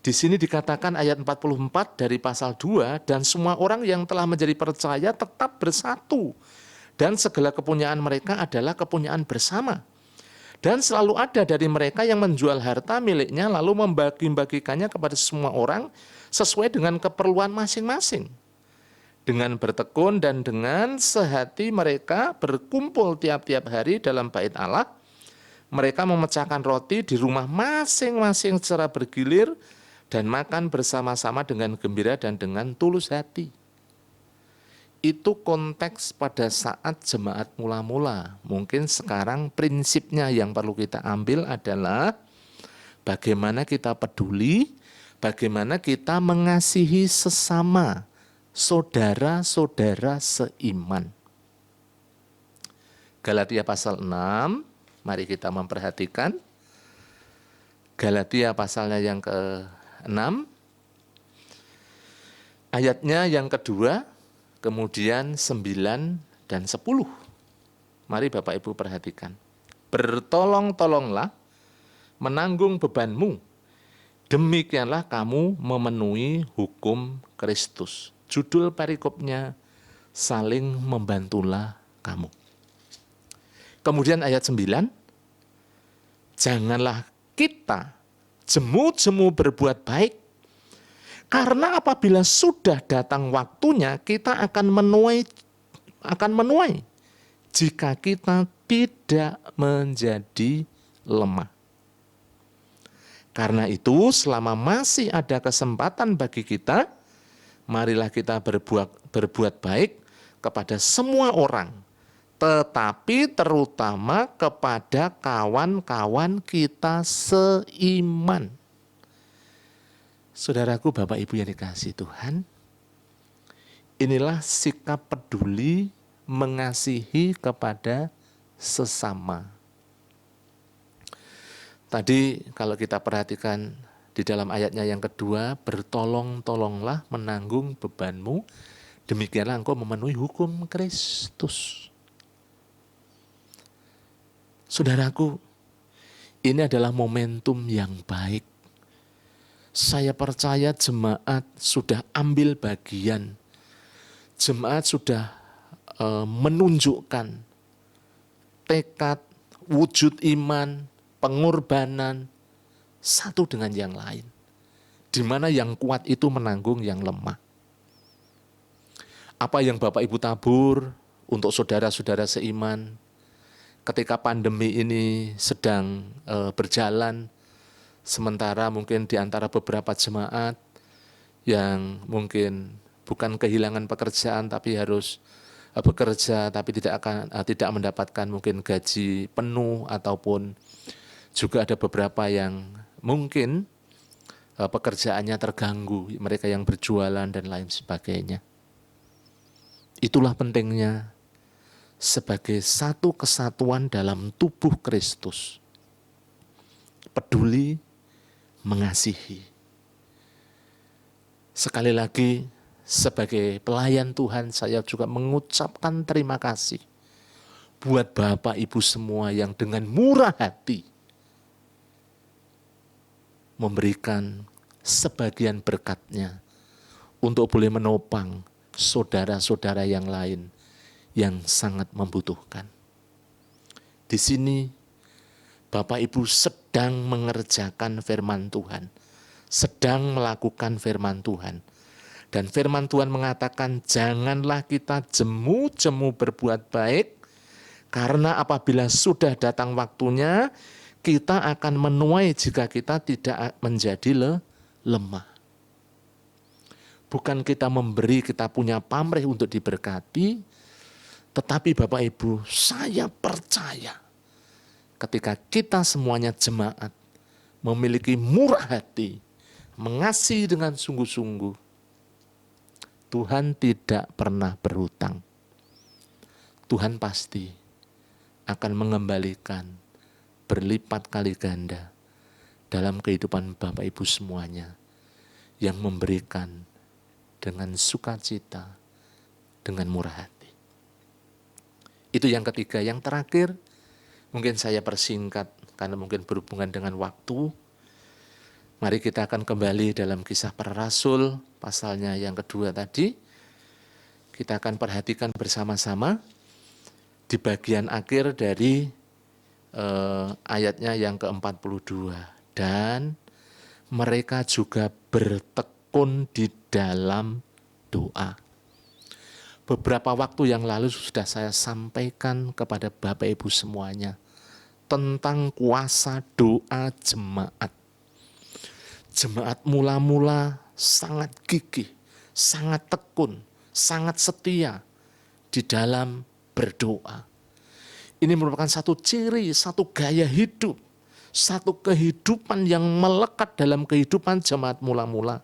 Di sini dikatakan ayat 44 dari pasal 2, dan semua orang yang telah menjadi percaya tetap bersatu, dan segala kepunyaan mereka adalah kepunyaan bersama. Dan selalu ada dari mereka yang menjual harta miliknya lalu membagi-bagikannya kepada semua orang sesuai dengan keperluan masing-masing. Dengan bertekun dan dengan sehati mereka berkumpul tiap-tiap hari dalam bait Allah. Mereka memecahkan roti di rumah masing-masing secara bergilir dan makan bersama-sama dengan gembira dan dengan tulus hati. Itu konteks pada saat jemaat mula-mula. Mungkin sekarang prinsipnya yang perlu kita ambil adalah bagaimana kita peduli, bagaimana kita mengasihi sesama, saudara-saudara seiman. Galatia pasal 6, mari kita memperhatikan. Galatia pasalnya yang ke-6, ayatnya yang kedua, kemudian 9 dan 10. Mari Bapak Ibu perhatikan. Bertolong-tolonglah menanggung bebanmu, demikianlah kamu memenuhi hukum Kristus. Judul perikopnya, saling membantulah kamu. Kemudian ayat 9, janganlah kita jemu-jemu berbuat baik, karena apabila sudah datang waktunya kita akan menuai jika kita tidak menjadi lemah. Karena itu selama masih ada kesempatan bagi kita, marilah kita berbuat baik kepada semua orang, tetapi terutama kepada kawan-kawan kita seiman. Saudaraku, Bapak Ibu yang dikasihi Tuhan, inilah sikap peduli mengasihi kepada sesama. Tadi kalau kita perhatikan di dalam ayatnya yang kedua, bertolong-tolonglah menanggung bebanmu, demikianlah engkau memenuhi hukum Kristus. Saudaraku, ini adalah momentum yang baik. Saya percaya jemaat sudah ambil bagian. Jemaat sudah menunjukkan tekad, wujud iman, pengorbanan, satu dengan yang lain. Di mana yang kuat itu menanggung yang lemah. Apa yang Bapak Ibu tabur untuk saudara-saudara seiman, ketika pandemi ini sedang berjalan, sementara mungkin di antara beberapa jemaat yang mungkin bukan kehilangan pekerjaan tapi harus bekerja tapi tidak mendapatkan mungkin gaji penuh, ataupun juga ada beberapa yang mungkin pekerjaannya terganggu, mereka yang berjualan dan lain sebagainya. Itulah pentingnya sebagai satu kesatuan dalam tubuh Kristus. Peduli, mengasihi. Sekali lagi, sebagai pelayan Tuhan, saya juga mengucapkan terima kasih buat Bapak Ibu semua yang dengan murah hati memberikan sebagian berkatnya untuk boleh menopang saudara-saudara yang lain yang sangat membutuhkan. Di sini Bapak Ibu sedang mengerjakan firman Tuhan, sedang melakukan firman Tuhan. Dan firman Tuhan mengatakan, janganlah kita jemu-jemu berbuat baik, karena apabila sudah datang waktunya, kita akan menuai jika kita tidak menjadi lemah. Bukan kita memberi, kita punya pamrih untuk diberkati, tetapi Bapak Ibu, saya percaya ketika kita semuanya jemaat memiliki murah hati, mengasihi dengan sungguh-sungguh, Tuhan tidak pernah berhutang. Tuhan pasti akan mengembalikan berlipat kali ganda dalam kehidupan Bapak Ibu semuanya yang memberikan dengan sukacita, dengan murah hati. Itu yang ketiga. Yang terakhir, mungkin saya persingkat karena mungkin berhubungan dengan waktu. Mari kita akan kembali dalam Kisah Para Rasul, pasalnya yang kedua tadi. Kita akan perhatikan bersama-sama di bagian akhir dari ayatnya yang ke-42. Dan mereka juga bertekun di dalam doa. Beberapa waktu yang lalu sudah saya sampaikan kepada Bapak Ibu semuanya tentang kuasa doa jemaat. Jemaat mula-mula sangat gigih, sangat tekun, sangat setia di dalam berdoa. Ini merupakan satu ciri, satu gaya hidup, satu kehidupan yang melekat dalam kehidupan jemaat mula-mula.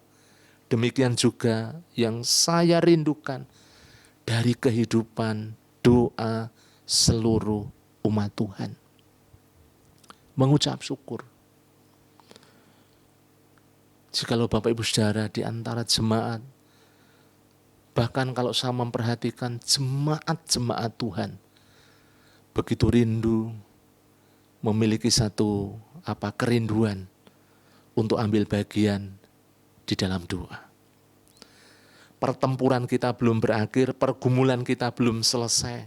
Demikian juga yang saya rindukan dari kehidupan doa seluruh umat Tuhan. Mengucap syukur. Jikalau Bapak Ibu Saudara di antara jemaat, bahkan kalau saya memperhatikan jemaat-jemaat Tuhan, begitu rindu, memiliki satu kerinduan untuk ambil bagian di dalam doa. Pertempuran kita belum berakhir, pergumulan kita belum selesai.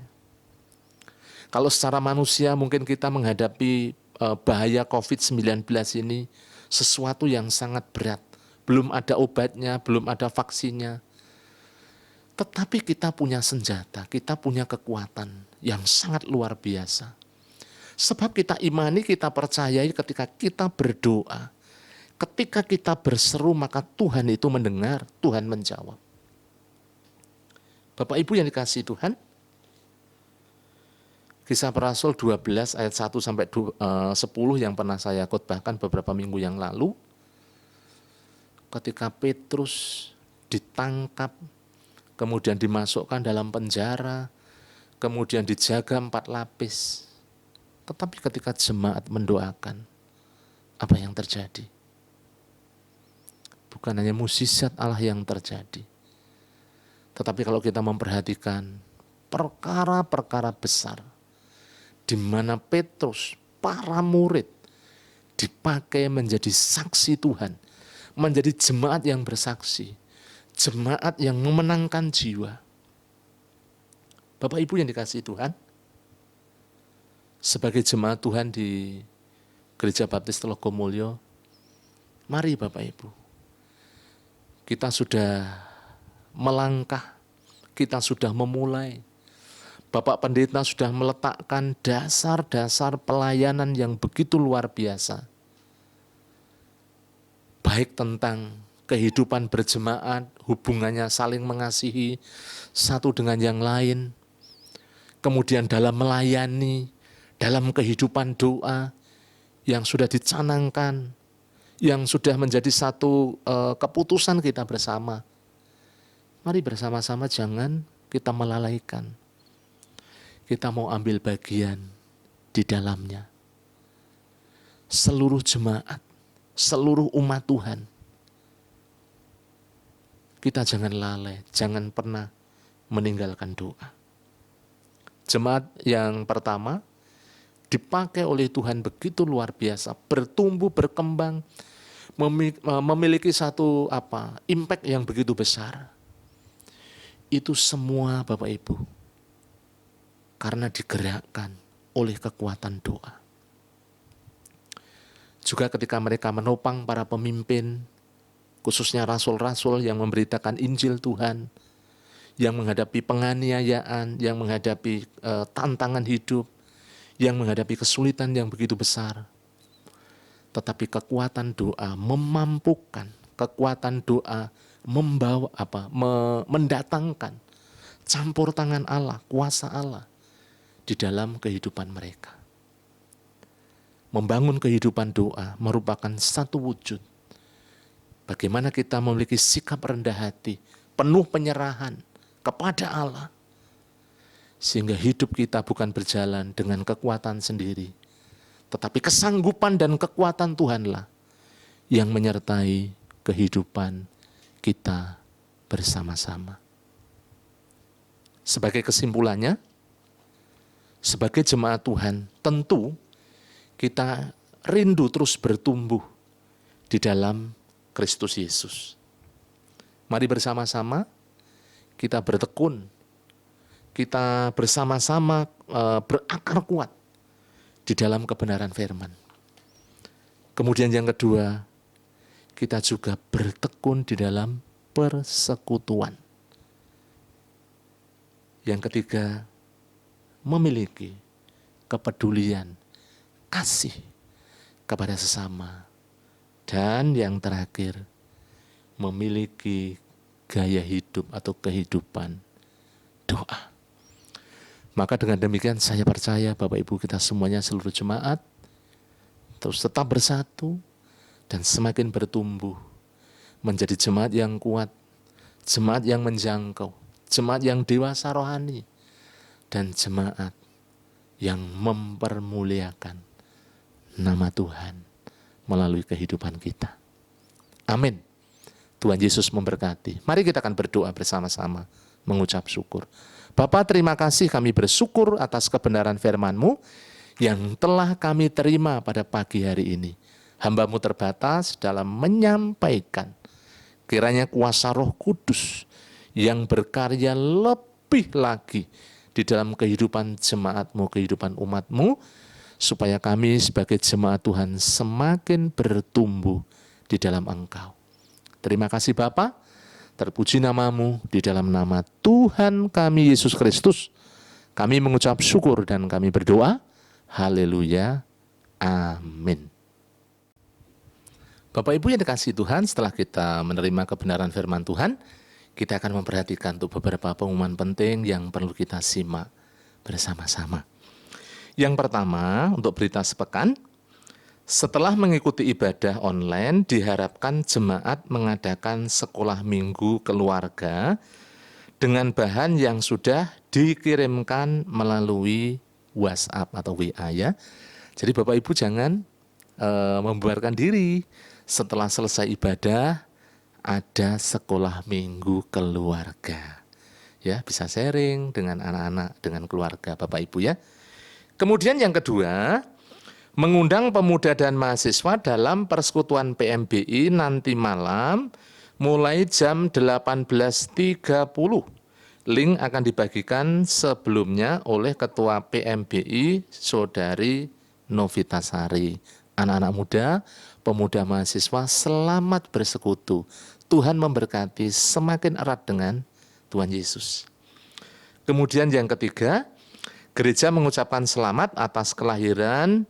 Kalau secara manusia mungkin kita menghadapi bahaya COVID-19 ini sesuatu yang sangat berat. Belum ada obatnya, belum ada vaksinnya. Tetapi kita punya senjata, kita punya kekuatan yang sangat luar biasa. Sebab kita imani, kita percayai ketika kita berdoa. Ketika kita berseru maka Tuhan itu mendengar, Tuhan menjawab. Bapak Ibu yang dikasihi Tuhan, Kisah Para Rasul 12 ayat 1 sampai 10 yang pernah saya khotbahkan beberapa minggu yang lalu. Ketika Petrus ditangkap, kemudian dimasukkan dalam penjara, kemudian dijaga 4 lapis. Tetapi ketika jemaat mendoakan, apa yang terjadi? Bukan hanya mukjizat Allah yang terjadi. Tetapi kalau kita memperhatikan perkara-perkara besar, di mana Petrus, para murid, dipakai menjadi saksi Tuhan, menjadi jemaat yang bersaksi, jemaat yang memenangkan jiwa. Bapak Ibu yang dikasihi Tuhan, sebagai jemaat Tuhan di Gereja Baptis Telogomulyo, mari Bapak Ibu, kita sudah melangkah, kita sudah memulai. Bapak Pendeta sudah meletakkan dasar-dasar pelayanan yang begitu luar biasa. Baik tentang kehidupan berjemaat, hubungannya saling mengasihi satu dengan yang lain. Kemudian dalam melayani, dalam kehidupan doa yang sudah dicanangkan, yang sudah menjadi satu keputusan kita bersama. Mari bersama-sama jangan kita melalaikan. Kita mau ambil bagian di dalamnya. Seluruh jemaat, seluruh umat Tuhan. Kita jangan lalai, jangan pernah meninggalkan doa. Jemaat yang pertama dipakai oleh Tuhan begitu luar biasa, bertumbuh, berkembang, memiliki satu impact yang begitu besar. Itu semua Bapak Ibu, karena digerakkan oleh kekuatan doa. Juga ketika mereka menopang para pemimpin, khususnya rasul-rasul yang memberitakan Injil Tuhan, yang menghadapi penganiayaan, yang menghadapi tantangan hidup, yang menghadapi kesulitan yang begitu besar. Tetapi kekuatan doa memampukan, kekuatan doa membawa mendatangkan campur tangan Allah, kuasa Allah di dalam kehidupan mereka. Membangun kehidupan doa merupakan satu wujud bagaimana kita memiliki sikap rendah hati, penuh penyerahan kepada Allah. Sehingga hidup kita bukan berjalan dengan kekuatan sendiri, tetapi kesanggupan dan kekuatan Tuhanlah yang menyertai kehidupan kita bersama-sama. Sebagai kesimpulannya, sebagai jemaat Tuhan, tentu kita rindu terus bertumbuh di dalam Kristus Yesus. Mari bersama-sama kita bertekun, kita bersama-sama berakar kuat di dalam kebenaran firman. Kemudian yang kedua, kita juga bertekun di dalam persekutuan. Yang ketiga, memiliki kepedulian, kasih kepada sesama. Dan yang terakhir, memiliki gaya hidup atau kehidupan doa. Maka dengan demikian saya percaya Bapak Ibu kita semuanya seluruh jemaat terus tetap bersatu dan semakin bertumbuh menjadi jemaat yang kuat, jemaat yang menjangkau, jemaat yang dewasa rohani, dan jemaat yang mempermuliakan nama Tuhan melalui kehidupan kita. Amin. Tuhan Yesus memberkati. Mari kita akan berdoa bersama-sama, mengucap syukur. Bapa, terima kasih, kami bersyukur atas kebenaran firman-Mu yang telah kami terima pada pagi hari ini. Hamba-Mu terbatas dalam menyampaikan. Kiranya kuasa Roh Kudus yang berkarya lebih lagi di dalam kehidupan jemaat-Mu, kehidupan umat-Mu, supaya kami sebagai jemaat Tuhan semakin bertumbuh di dalam Engkau. Terima kasih Bapa, terpuji nama-Mu, di dalam nama Tuhan kami Yesus Kristus, kami mengucap syukur dan kami berdoa. Haleluya. Amin. Bapak Ibu yang dikasihi Tuhan, setelah kita menerima kebenaran firman Tuhan, kita akan memperhatikan untuk beberapa pengumuman penting yang perlu kita simak bersama-sama. Yang pertama, untuk berita sepekan, setelah mengikuti ibadah online, diharapkan jemaat mengadakan sekolah minggu keluarga dengan bahan yang sudah dikirimkan melalui WhatsApp atau WA ya. Jadi Bapak Ibu jangan membubarkan diri. Setelah selesai ibadah, ada sekolah minggu keluarga. Ya, bisa sharing dengan anak-anak, dengan keluarga Bapak Ibu ya. Kemudian yang kedua, mengundang pemuda dan mahasiswa dalam persekutuan PMBI nanti malam mulai jam 18.30. Link akan dibagikan sebelumnya oleh Ketua PMBI Saudari Novitasari. Anak-anak muda, pemuda mahasiswa, selamat bersekutu. Tuhan memberkati semakin erat dengan Tuhan Yesus. Kemudian yang ketiga, gereja mengucapkan selamat atas kelahiran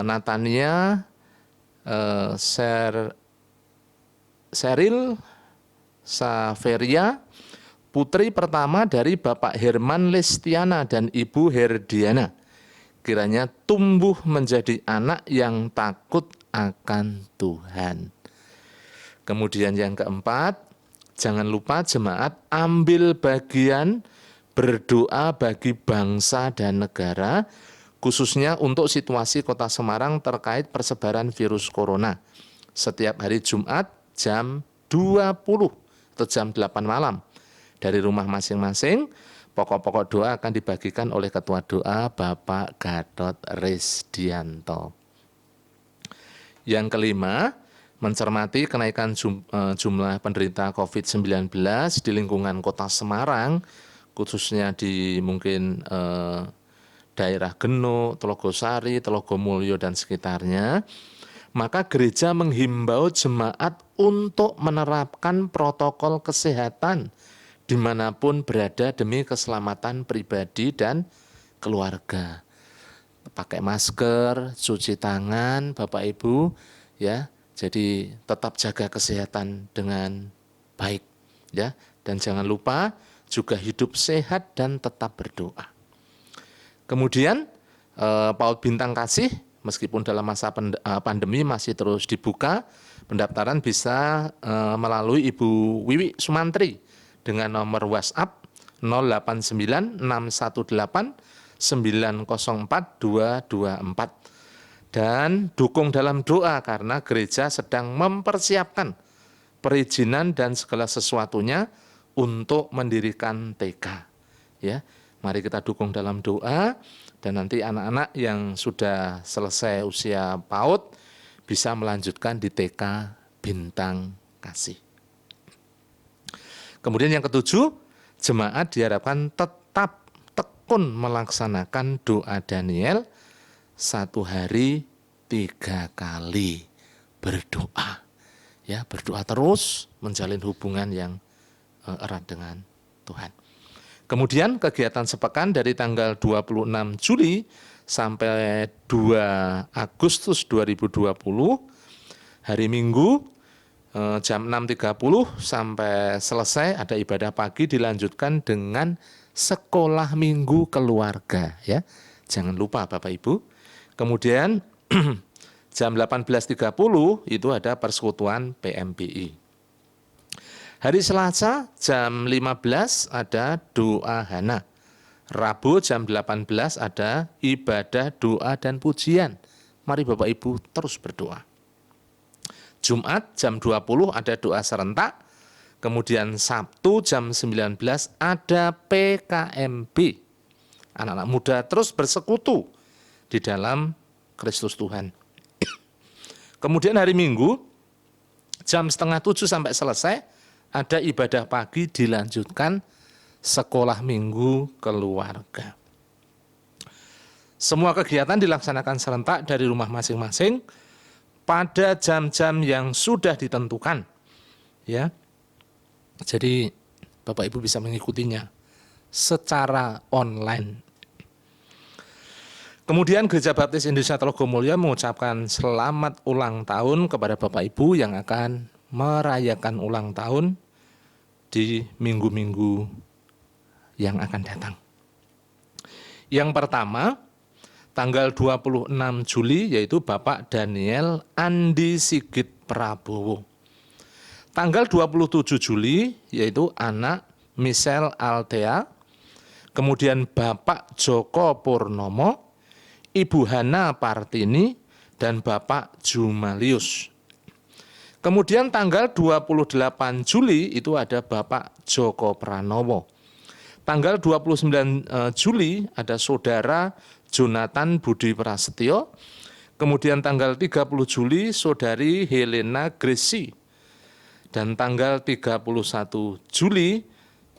Natania Seril Saveria, putri pertama dari Bapak Herman Lestiana dan Ibu Herdiana. Kiranya tumbuh menjadi anak yang takut akan Tuhan. Kemudian yang keempat, jangan lupa jemaat ambil bagian berdoa bagi bangsa dan negara, khususnya untuk situasi Kota Semarang terkait persebaran virus corona. Setiap hari Jumat jam 20 atau jam 8 malam. Dari rumah masing-masing, pokok-pokok doa akan dibagikan oleh Ketua Doa Bapak Gatot Resdianto. Yang kelima, mencermati kenaikan jumlah penderita COVID-19 di lingkungan Kota Semarang, khususnya di mungkin daerah Genuk, Telogosari, Telogomulyo dan sekitarnya, maka gereja menghimbau jemaat untuk menerapkan protokol kesehatan dimanapun berada demi keselamatan pribadi dan keluarga. Pakai masker, cuci tangan, Bapak Ibu, ya. Jadi tetap jaga kesehatan dengan baik, ya. Dan jangan lupa juga hidup sehat dan tetap berdoa. Kemudian PAUD Bintang Kasih, meskipun dalam masa pandemi masih terus dibuka, pendaftaran bisa melalui Ibu Wiwi Sumantri dengan nomor WhatsApp 089618904224 dan dukung dalam doa karena gereja sedang mempersiapkan perizinan dan segala sesuatunya untuk mendirikan TK. Ya, mari kita dukung dalam doa dan nanti anak-anak yang sudah selesai usia PAUD bisa melanjutkan di TK Bintang Kasih. Kemudian yang ketujuh, jemaat diharapkan tetap tekun melaksanakan doa Daniel 1 hari 3 kali berdoa. Ya, berdoa terus menjalin hubungan yang erat dengan Tuhan. Kemudian kegiatan sepekan dari tanggal 26 Juli sampai 2 Agustus 2020, hari Minggu jam 6.30 sampai selesai ada ibadah pagi dilanjutkan dengan sekolah minggu keluarga, ya. Jangan lupa Bapak Ibu. Kemudian jam 18.30 itu ada persekutuan PMBI. Hari Selasa jam 15 ada doa Hana. Rabu jam 18 ada ibadah doa dan pujian. Mari Bapak Ibu terus berdoa. Jumat jam 20 ada doa serentak. Kemudian Sabtu jam 19 ada PKMB. Anak-anak muda terus bersekutu di dalam Kristus Tuhan. Kemudian hari Minggu jam 6:30 sampai selesai ada ibadah pagi dilanjutkan sekolah minggu keluarga. Semua kegiatan dilaksanakan serentak dari rumah masing-masing pada jam-jam yang sudah ditentukan. Ya. Jadi Bapak Ibu bisa mengikutinya secara online. Kemudian Gereja Baptis Indonesia Telogomulyo mengucapkan selamat ulang tahun kepada Bapak Ibu yang akan merayakan ulang tahun di minggu-minggu yang akan datang. Yang pertama, tanggal 26 Juli yaitu Bapak Daniel Andi Sigit Prabowo. Tanggal 27 Juli yaitu anak Michelle Althea, kemudian Bapak Joko Purnomo, Ibu Hana Partini, dan Bapak Jumalius. Kemudian tanggal 28 Juli itu ada Bapak Joko Pranowo. Tanggal 29 Juli ada Saudara Jonathan Budi Prasetyo. Kemudian tanggal 30 Juli Saudari Helena Gresi. Dan tanggal 31 Juli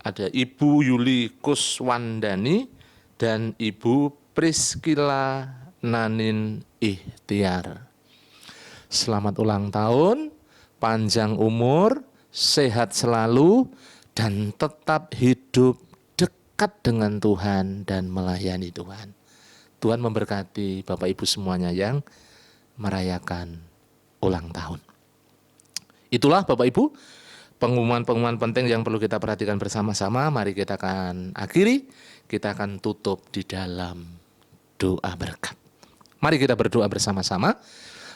ada Ibu Yuli Kuswandani dan Ibu Priscilla Nanin Ikhtiar. Selamat ulang tahun, panjang umur, sehat selalu, dan tetap hidup dekat dengan Tuhan dan melayani Tuhan. Tuhan memberkati Bapak Ibu semuanya yang merayakan ulang tahun. Itulah Bapak Ibu, pengumuman-pengumuman penting yang perlu kita perhatikan bersama-sama. Mari kita akan akhiri, kita akan tutup di dalam doa berkat. Mari kita berdoa bersama-sama.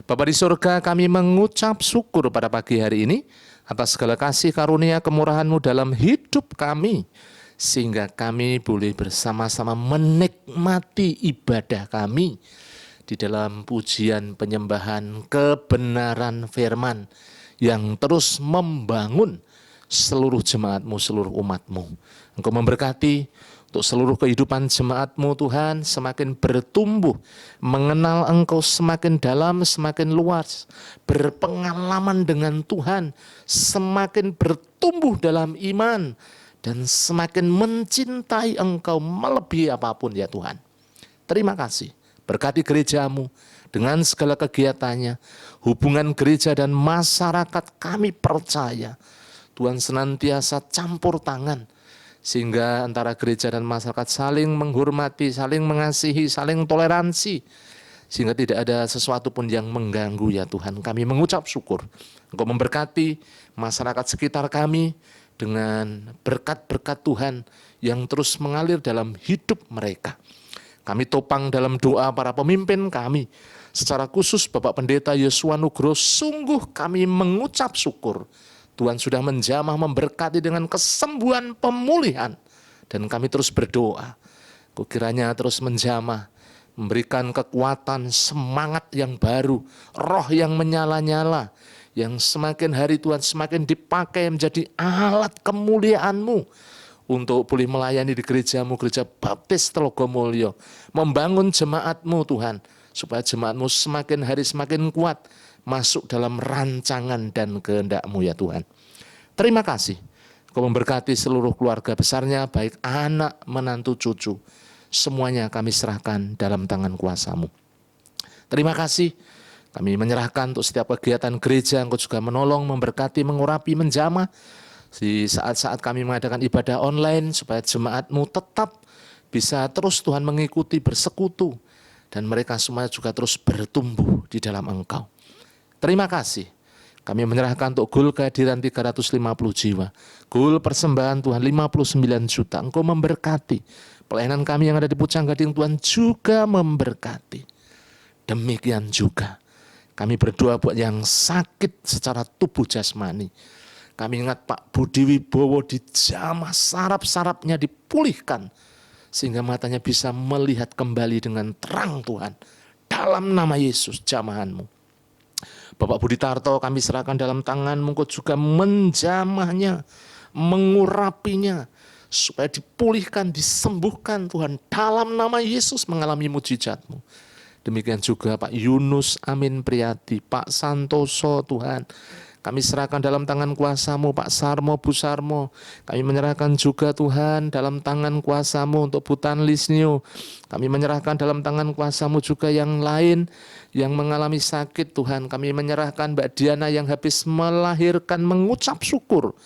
Bapa di surga, kami mengucap syukur pada pagi hari ini atas segala kasih karunia kemurahan-Mu dalam hidup kami, sehingga kami boleh bersama-sama menikmati ibadah kami di dalam pujian penyembahan kebenaran firman yang terus membangun seluruh jemaat-Mu, seluruh umat-Mu. Engkau memberkati untuk seluruh kehidupan jemaat-Mu Tuhan semakin bertumbuh, mengenal Engkau semakin dalam, semakin luas, berpengalaman dengan Tuhan, semakin bertumbuh dalam iman, dan semakin mencintai Engkau melebihi apapun ya Tuhan. Terima kasih, berkati gereja-Mu dengan segala kegiatannya, hubungan gereja dan masyarakat kami percaya Tuhan senantiasa campur tangan, sehingga antara gereja dan masyarakat saling menghormati, saling mengasihi, saling toleransi, sehingga tidak ada sesuatu pun yang mengganggu ya Tuhan. Kami mengucap syukur Engkau memberkati masyarakat sekitar kami dengan berkat-berkat Tuhan yang terus mengalir dalam hidup mereka. Kami topang dalam doa para pemimpin kami, secara khusus Bapak Pendeta Yosua Nugroho. Sungguh kami mengucap syukur Tuhan sudah menjamah, memberkati dengan kesembuhan, pemulihan. Dan kami terus berdoa, Engkau kiranya terus menjamah, memberikan kekuatan, semangat yang baru, roh yang menyala-nyala, yang semakin hari Tuhan semakin dipakai menjadi alat kemuliaan-Mu, untuk boleh melayani di gereja-Mu, Gereja Baptis Telogomulyo, membangun jemaat-Mu Tuhan, supaya jemaat-Mu semakin hari semakin kuat, masuk dalam rancangan dan kehendak-Mu ya Tuhan. Terima kasih, Engkau memberkati seluruh keluarga besarnya, baik anak, menantu, cucu, semuanya kami serahkan dalam tangan kuasa-Mu. Terima kasih, kami menyerahkan untuk setiap kegiatan gereja, Engkau juga menolong, memberkati, mengurapi, menjamah, di saat-saat kami mengadakan ibadah online, supaya jemaat-Mu tetap bisa terus Tuhan mengikuti, bersekutu, dan mereka semua juga terus bertumbuh di dalam Engkau. Terima kasih. Kami menyerahkan untuk GUL kehadiran 350 jiwa. GUL persembahan Tuhan 59 juta. Engkau memberkati. Pelayanan kami yang ada di Pucang Gading Tuhan juga memberkati. Demikian juga kami berdoa buat yang sakit secara tubuh jasmani. Kami ingat Pak Budi Wibowo dijamah, saraf-sarafnya dipulihkan, sehingga matanya bisa melihat kembali dengan terang Tuhan. Dalam nama Yesus jamahan-Mu. Bapak Budi Tarto kami serahkan dalam tangan-Mu, Engkau juga menjamahnya, mengurapinya, supaya dipulihkan, disembuhkan Tuhan. Dalam nama Yesus mengalami mujizat-Mu. Demikian juga Pak Yunus Amin Priyadi, Pak Santoso Tuhan, kami serahkan dalam tangan kuasa-Mu. Pak Sarmo, Bu Sarmo, kami menyerahkan juga Tuhan dalam tangan kuasa-Mu untuk Butan Lisnio. Kami menyerahkan dalam tangan kuasa-Mu juga yang lain yang mengalami sakit Tuhan. Kami menyerahkan Mbak Diana yang habis melahirkan, mengucap syukur.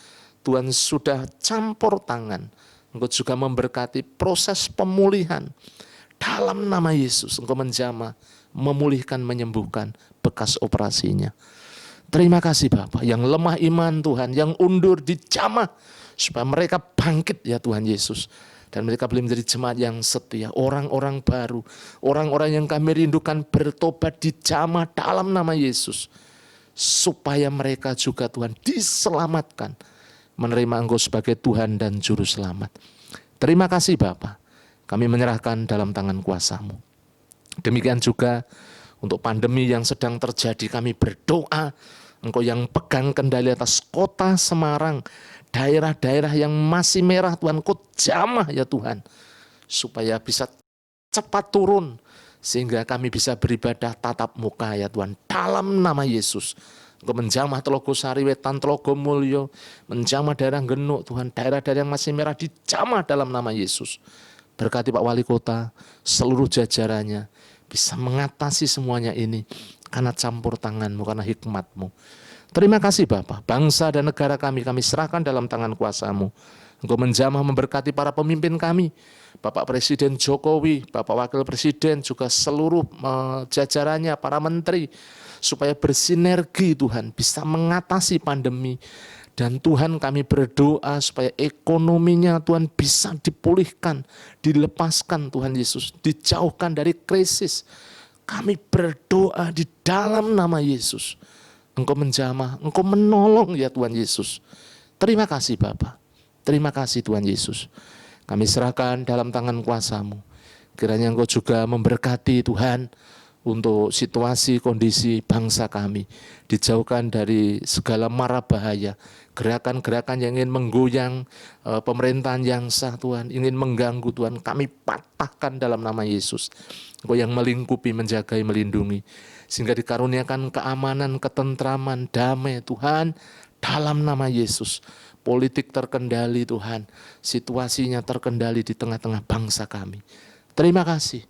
Tuhan sudah campur tangan. Engkau juga memberkati proses pemulihan. Dalam nama Yesus Engkau menjamah, memulihkan, menyembuhkan bekas operasinya. Terima kasih Bapak, yang lemah iman Tuhan, yang undur dijamah, supaya mereka bangkit ya Tuhan Yesus. Dan mereka boleh menjadi jemaat yang setia, orang-orang baru, orang-orang yang kami rindukan bertobat dijamah dalam nama Yesus. Supaya mereka juga Tuhan diselamatkan, menerima Engkau sebagai Tuhan dan Juru Selamat. Terima kasih Bapak, kami menyerahkan dalam tangan kuasa-Mu. Demikian juga untuk pandemi yang sedang terjadi, kami berdoa Engkau yang pegang kendali atas kota Semarang, daerah-daerah yang masih merah Tuhan, Engkau jamah ya Tuhan, supaya bisa cepat turun, sehingga kami bisa beribadah tatap muka ya Tuhan, dalam nama Yesus. Engkau menjamah Telogosari Wetan, Telogomulyo, menjamah daerah Genuk Tuhan, daerah-daerah yang masih merah dijamah dalam nama Yesus. Berkati Pak Wali Kota, seluruh jajarannya, bisa mengatasi semuanya ini karena campur tangan-Mu, karena hikmat-Mu. Terima kasih Bapak, bangsa dan negara kami serahkan dalam tangan kuasa-Mu. Engkau menjamah, memberkati para pemimpin kami, Bapak Presiden Jokowi, Bapak Wakil Presiden, juga seluruh jajarannya, para menteri, supaya bersinergi Tuhan, bisa mengatasi pandemi. Dan Tuhan kami berdoa supaya ekonominya Tuhan bisa dipulihkan, dilepaskan Tuhan Yesus, dijauhkan dari krisis. Kami berdoa di dalam nama Yesus. Engkau menjamah, Engkau menolong ya Tuhan Yesus. Terima kasih Bapa, terima kasih Tuhan Yesus. Kami serahkan dalam tangan kuasa-Mu. Kiranya Engkau juga memberkati Tuhan, untuk situasi kondisi bangsa kami, dijauhkan dari segala mara bahaya, gerakan-gerakan yang ingin menggoyang pemerintahan yang sah Tuhan, ingin mengganggu Tuhan, kami patahkan dalam nama Yesus. Engkau yang melingkupi, menjagai, melindungi, sehingga dikaruniakan keamanan, ketentraman, damai Tuhan, dalam nama Yesus. Politik terkendali Tuhan, situasinya terkendali di tengah-tengah bangsa kami. Terima kasih.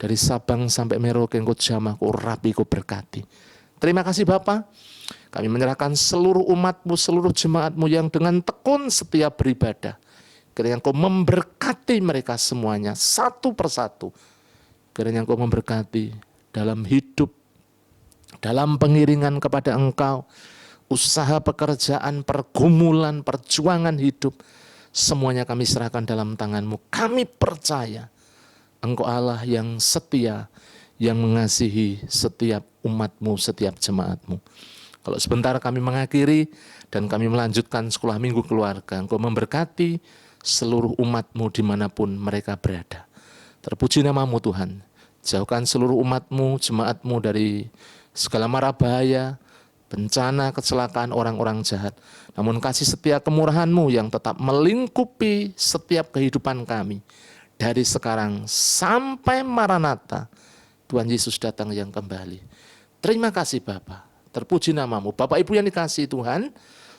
Dari Sabang sampai Merauke Engkau jamah, Engkau rapi, Engkau berkati. Terima kasih Bapa. Kami menyerahkan seluruh umat-Mu, seluruh jemaat-Mu yang dengan tekun setia beribadah. Kiranya Engkau memberkati mereka semuanya, satu persatu. Kiranya Engkau memberkati dalam hidup, dalam pengiringan kepada Engkau, usaha pekerjaan, pergumulan, perjuangan hidup. Semuanya kami serahkan dalam tangan-Mu. Kami percaya Engkau Allah yang setia, yang mengasihi setiap umat-Mu, setiap jemaat-Mu. Kalau sebentar kami mengakhiri dan kami melanjutkan sekolah minggu keluarga, Engkau memberkati seluruh umat-Mu dimanapun mereka berada. Terpuji nama-Mu Tuhan. Jauhkan seluruh umat-Mu, jemaat-Mu dari segala mara bahaya, bencana, kecelakaan orang-orang jahat. Namun kasih setia kemurahan-Mu yang tetap melingkupi setiap kehidupan kami. Dari sekarang sampai Maranatha, Tuhan Yesus datang yang kembali. Terima kasih Bapa. Terpuji nama-Mu. Bapak Ibu yang dikasihi Tuhan,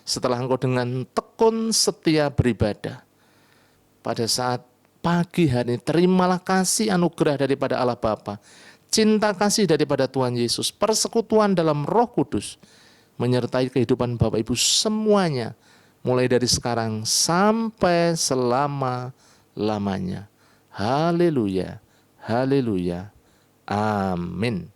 setelah Engkau dengan tekun setia beribadah, pada saat pagi hari ini, terimalah kasih anugerah daripada Allah Bapa, cinta kasih daripada Tuhan Yesus, persekutuan dalam Roh Kudus, menyertai kehidupan Bapak Ibu semuanya, mulai dari sekarang sampai selama-lamanya. Haleluya, haleluya, amin.